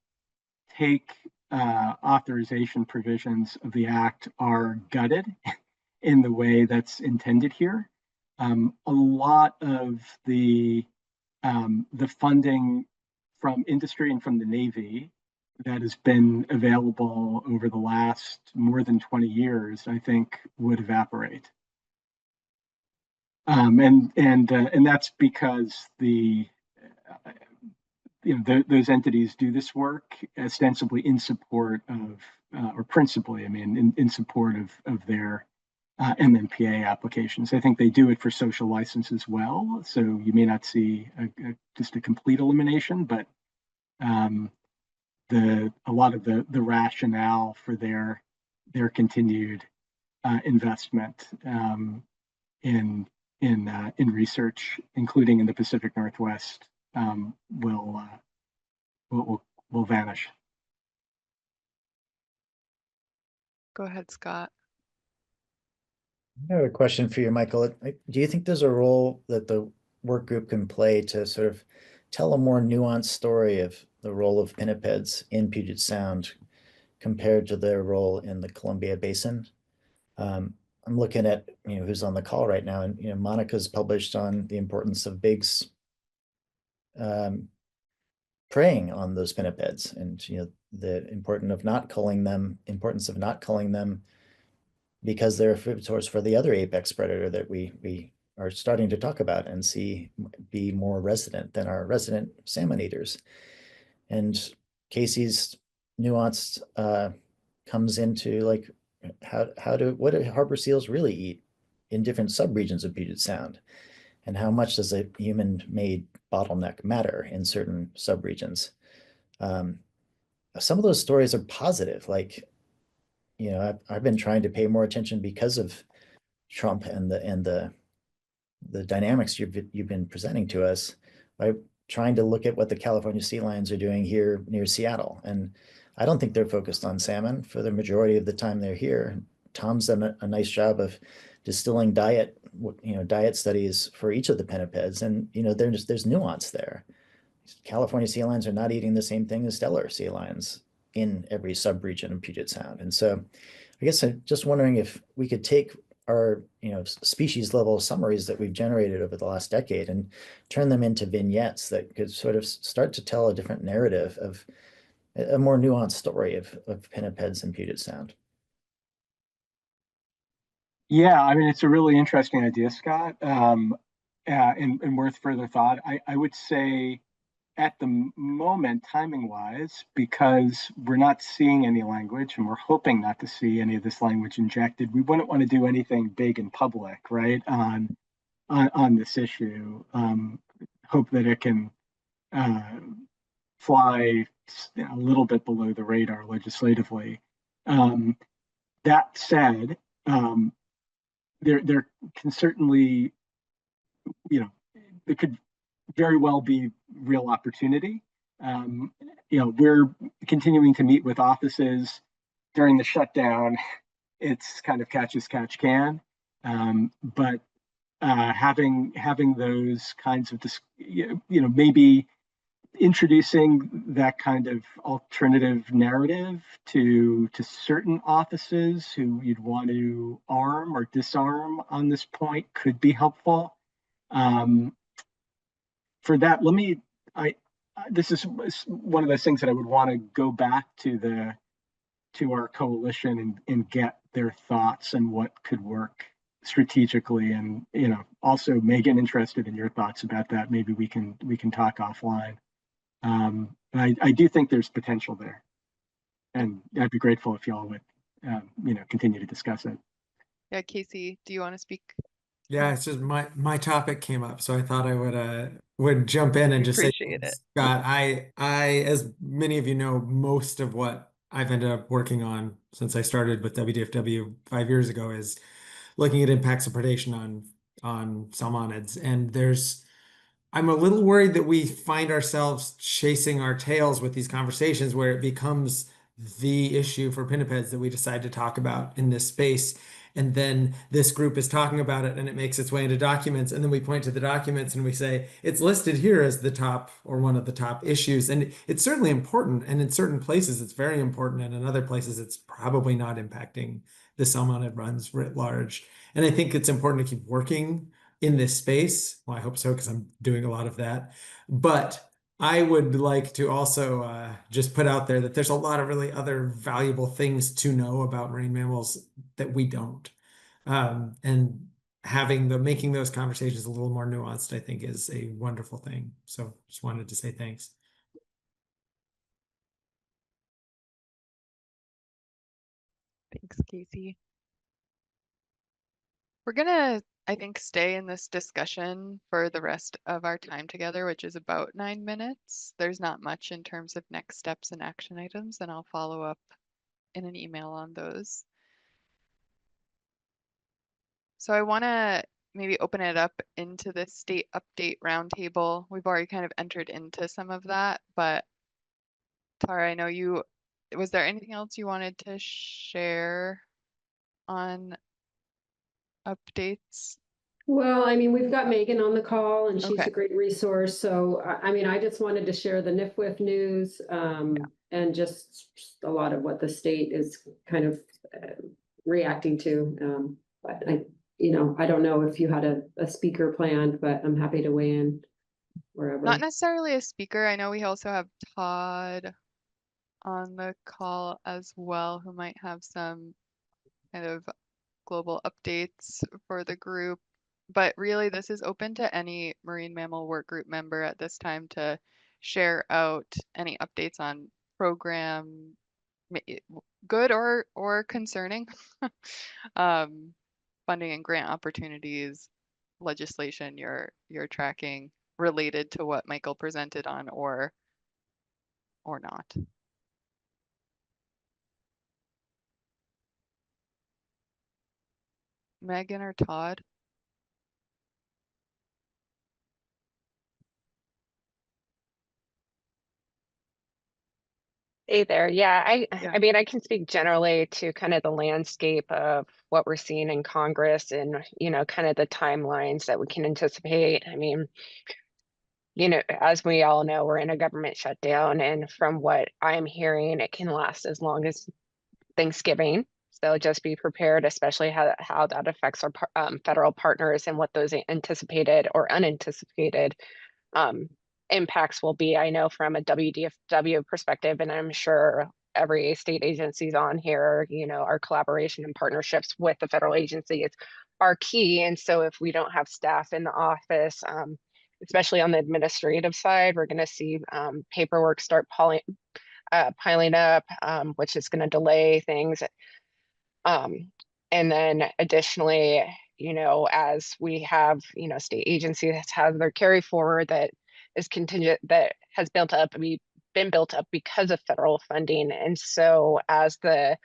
take authorization provisions of the act are gutted in the way that's intended here, a lot of the funding from industry and from the Navy that has been available over the last more than 20 years, I think, would evaporate. And that's because those entities do this work ostensibly in support of, or principally, I mean, in support of their MMPA applications. I think they do it for social license as well. So you may not see just a complete elimination, but a lot of the rationale for their continued investment in research, including in the Pacific Northwest, will vanish. Go ahead, Scott. I have a question for you, Michael. Do you think there's a role that the work group can play to sort of tell a more nuanced story of the role of pinnipeds in Puget Sound compared to their role in the Columbia Basin? I'm looking at who's on the call right now, and Monica's published on the importance of bigs preying on those pinnipeds, and the importance of not culling them because they're a food source for the other apex predator that we are starting to talk about and see be more resident than our resident salmon eaters. And Casey's nuanced comes into like what do harbor seals really eat in different subregions of Puget Sound, and how much does a human-made bottleneck matter in certain subregions? Some of those stories are positive, like I've been trying to pay more attention because of trump and the dynamics you've been presenting to us by trying to look at what the California sea lions are doing here near Seattle. And I don't think they're focused on salmon for the majority of the time they're here. Tom's done a nice job of distilling diet studies for each of the pinnipeds, and there's nuance there. California sea lions are not eating the same thing as Steller sea lions in every subregion of Puget Sound. And so I guess I'm just wondering if we could take our species level summaries that we've generated over the last decade and turn them into vignettes that could sort of start to tell a different narrative of a more nuanced story of pinnipeds in Puget Sound. Yeah, I mean, it's a really interesting idea, Scott, and worth further thought. I would say at the moment, timing wise, because we're not seeing any language and we're hoping not to see any of this language injected, we wouldn't want to do anything big in public, right, on this issue. Hope that it can fly a little bit below the radar legislatively. That said, there can certainly, there could very well be real opportunity. We're continuing to meet with offices during the shutdown. It's kind of catch as catch can, but having those kinds of maybe introducing that kind of alternative narrative to certain offices who you'd want to arm or disarm on this point could be helpful. For that, this is one of those things that I would want to go back to our coalition and get their thoughts and what could work strategically. And also, Megan, interested in your thoughts about that. Maybe we can talk offline. I do think there's potential there, and I'd be grateful if y'all would continue to discuss it. Yeah, Casey, do you want to speak? Yeah, it's just my topic came up, so I thought I would jump in and just say, Appreciate it. Scott, I as many of you know, most of what I've ended up working on since I started with WDFW 5 years ago is looking at impacts of predation on salmonids. And I'm a little worried that we find ourselves chasing our tails with these conversations where it becomes the issue for pinnipeds that we decide to talk about in this space. And then this group is talking about it and it makes its way into documents. And then we point to the documents and we say, it's listed here as the top or one of the top issues. And it's certainly important. And in certain places, it's very important. And in other places, it's probably not impacting the salmonid runs writ large. And I think it's important to keep working in this space. Well, I hope so, because I'm doing a lot of that. But I would like to also just put out there that there's a lot of really other valuable things to know about marine mammals that we don't. And making those conversations a little more nuanced, I think, is a wonderful thing. So just wanted to say thanks. Thanks, Casey. We're gonna, I think, stay in this discussion for the rest of our time together, which is about 9 minutes. There's not much in terms of next steps and action items, and I'll follow up in an email on those. So I want to maybe open it up into the state update roundtable. We've already kind of entered into some of that, but Tara, I know was there anything else you wanted to share on updates? Well, I mean, we've got Megan on the call and she's Okay. a great resource. So, I mean, I just wanted to share the NIFWIF news and just a lot of what the state is kind of reacting to. But I don't know if you had a speaker planned, but I'm happy to weigh in wherever. Not necessarily a speaker. I know we also have Todd on the call as well, who might have some kind of global updates for the group. But really, this is open to any marine mammal work group member at this time to share out any updates on program, good or concerning, funding and grant opportunities, legislation you're tracking related to what Michael presented on or not. Megan or Todd? Hey there. Yeah, Yeah. I mean, I can speak generally to kind of the landscape of what we're seeing in Congress and, kind of the timelines that we can anticipate. I mean, as we all know, we're in a government shutdown, and from what I'm hearing, it can last as long as Thanksgiving. So just be prepared, especially how that affects our federal partners and what those anticipated or unanticipated um, impacts will be. I know from a WDFW perspective, and I'm sure every state agencies on here, our collaboration and partnerships with the federal agencies are key. And so if we don't have staff in the office, especially on the administrative side, we're going to see paperwork start piling up, which is going to delay things. And then additionally, as we have, state agencies have their carry forward that is contingent, that has been built up because of federal funding. And so as the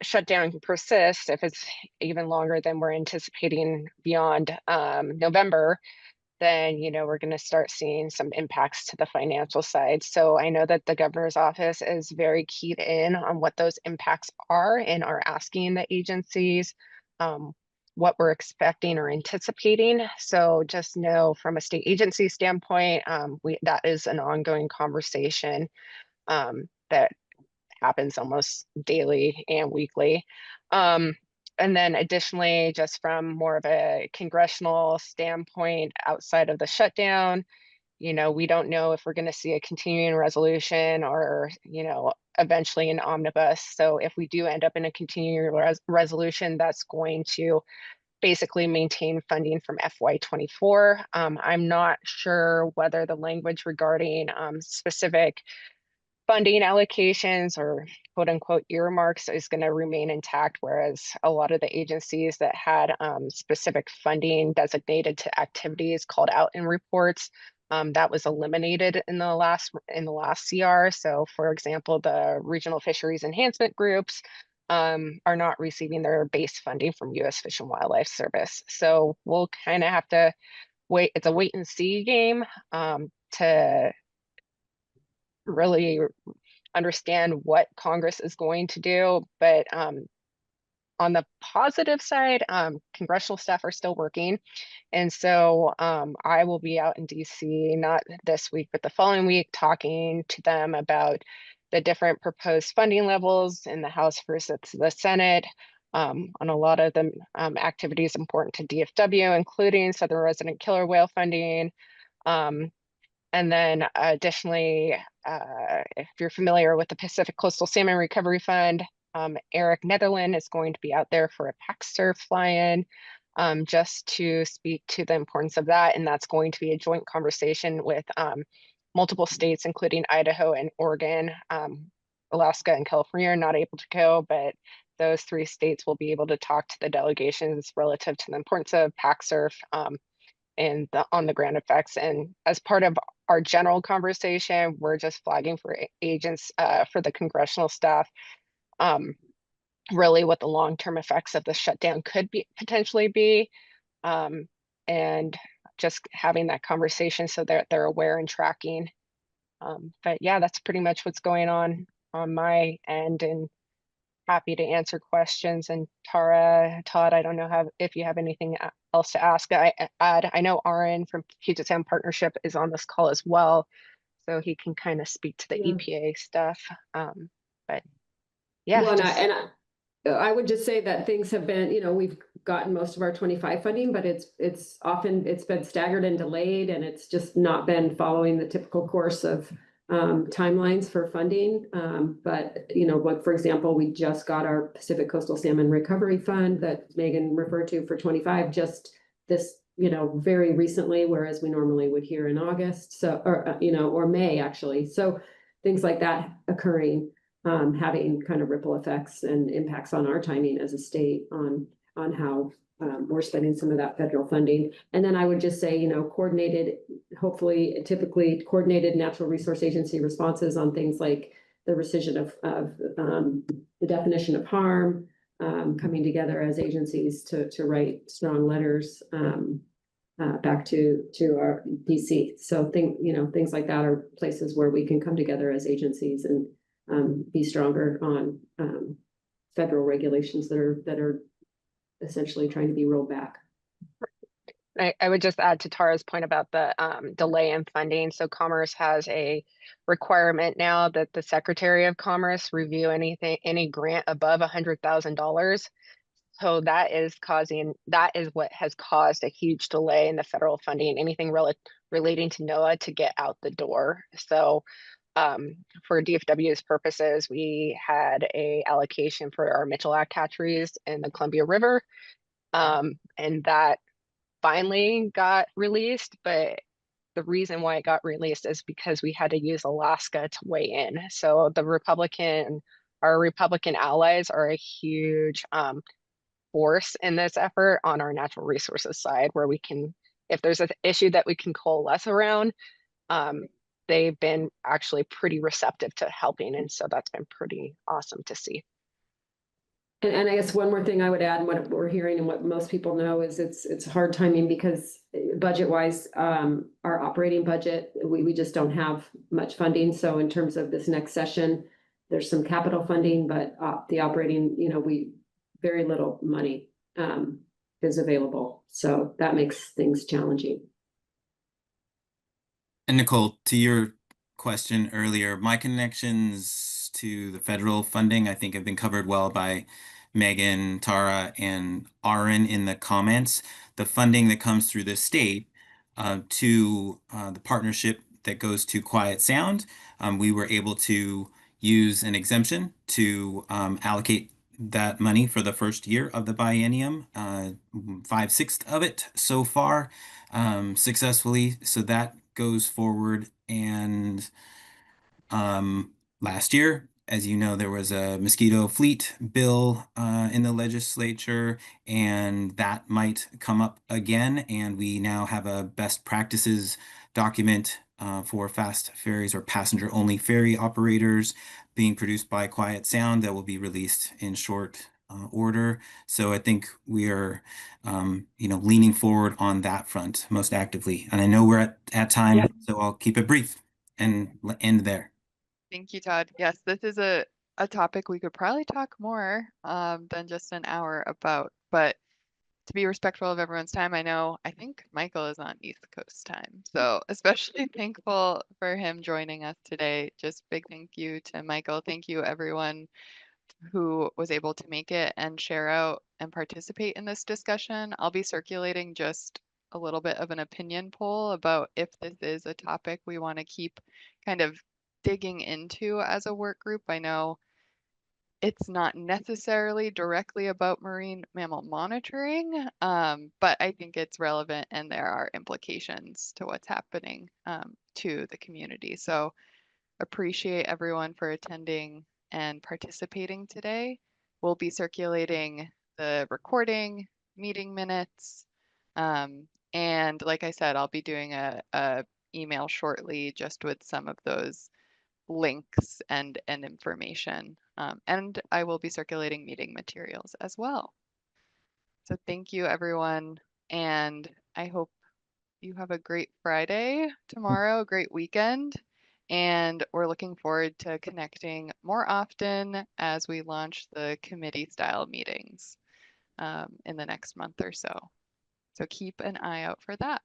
shutdown persists, if it's even longer than we're anticipating beyond November, then we're going to start seeing some impacts to the financial side. So I know that the governor's office is very keyed in on what those impacts are and are asking the agencies what we're expecting or anticipating. So just know from a state agency standpoint, that is an ongoing conversation that happens almost daily and weekly. And then additionally, just from more of a congressional standpoint outside of the shutdown, we don't know if we're going to see a continuing resolution or, eventually an omnibus. So if we do end up in a continuing resolution, that's going to basically maintain funding from FY24. I'm not sure whether the language regarding specific funding allocations or quote unquote earmarks is going to remain intact, whereas a lot of the agencies that had specific funding designated to activities called out in reports, that was eliminated in the last CR. So for example, the regional fisheries enhancement groups are not receiving their base funding from U.S. Fish and Wildlife Service. So we'll kind of have to wait. It's a wait and see game to really understand what Congress is going to do. But on the positive side, congressional staff are still working. And so I will be out in DC, not this week, but the following week, talking to them about the different proposed funding levels in the House versus the Senate on a lot of the activities important to DFW, including Southern Resident Killer Whale funding. And then additionally, if you're familiar with the Pacific Coastal Salmon Recovery Fund, Eric Netherland is going to be out there for a pack surf fly-in just to speak to the importance of that. And that's going to be a joint conversation with multiple states, including Idaho and Oregon. Alaska and California are not able to go, but those 3 states will be able to talk to the delegations relative to the importance of pack surf and the on the ground effects. And as part of our general conversation, we're just flagging for agents, for the congressional staff, really what the long-term effects of the shutdown could be potentially be, and just having that conversation so that they're aware and tracking. But yeah, that's pretty much what's going on my end, and happy to answer questions. And Tara, Todd, I don't know if you have anything else to ask. I know Aaron from Puget Sound Partnership is on this call as well, so he can kind of speak to the EPA stuff. But yeah, well, I would just say that things have been, we've gotten most of our 25 funding, but it's been staggered and delayed, and it's just not been following the typical course of timelines for funding. But, like, for example, we just got our Pacific Coastal Salmon Recovery Fund that Megan referred to for 25, just this, very recently, whereas we normally would hear in August, so, or May actually. So things like that occurring, having kind of ripple effects and impacts on our timing as a state on how we're spending some of that federal funding. And then I would just say, typically coordinated Natural Resource Agency responses on things like the rescission of the definition of harm, coming together as agencies to write strong letters back to our PC. So things like that are places where we can come together as agencies and be stronger on federal regulations that are essentially trying to be rolled back. I would just add to Tara's point about the delay in funding. So Commerce has a requirement now that the Secretary of Commerce review any grant above $100,000. So that is what has caused a huge delay in the federal funding, anything relating to NOAA to get out the door. So for DFW's purposes, we had a allocation for our Mitchell Act hatcheries in the Columbia River. And that finally got released, but the reason why it got released is because we had to use Alaska to weigh in. So our Republican allies are a huge force in this effort on our natural resources side, where we can, if there's an issue that we can coalesce around, they've been actually pretty receptive to helping. And so that's been pretty awesome to see. And I guess one more thing I would add, and what we're hearing and what most people know is it's hard timing because budget-wise, our operating budget, we just don't have much funding. So in terms of this next session, there's some capital funding, but the operating, very little money is available. So that makes things challenging. And Nicole, to your question earlier, my connections to the federal funding, I think, have been covered well by Megan, Tara, and Aaron in the comments. The funding that comes through the state to the partnership that goes to Quiet Sound, we were able to use an exemption to allocate that money for the first year of the biennium, 5/6 of it so far, successfully. So that goes forward. And last year, as you know, there was a mosquito fleet bill in the legislature, and that might come up again. And we now have a best practices document for fast ferries or passenger only ferry operators being produced by Quiet Sound that will be released in short order. So I think we are, leaning forward on that front most actively. And I know we're at time, so I'll keep it brief and end there. Thank you, Todd. Yes, this is a topic we could probably talk more than just an hour about, but to be respectful of everyone's time, I think Michael is on East Coast time. So especially thankful for him joining us today. Just big thank you to Michael. Thank you everyone who was able to make it and share out and participate in this discussion. I'll be circulating just a little bit of an opinion poll about if this is a topic we want to keep kind of digging into as a work group. I know it's not necessarily directly about marine mammal monitoring, but I think it's relevant and there are implications to what's happening to the community. So appreciate everyone for attending and participating today. We'll be circulating the recording, meeting minutes, and like I said, I'll be doing a email shortly just with some of those links and information. And I will be circulating meeting materials as well. So thank you, everyone. And I hope you have a great Friday tomorrow, great weekend. And we're looking forward to connecting more often as we launch the committee style meetings in the next month or so. So keep an eye out for that.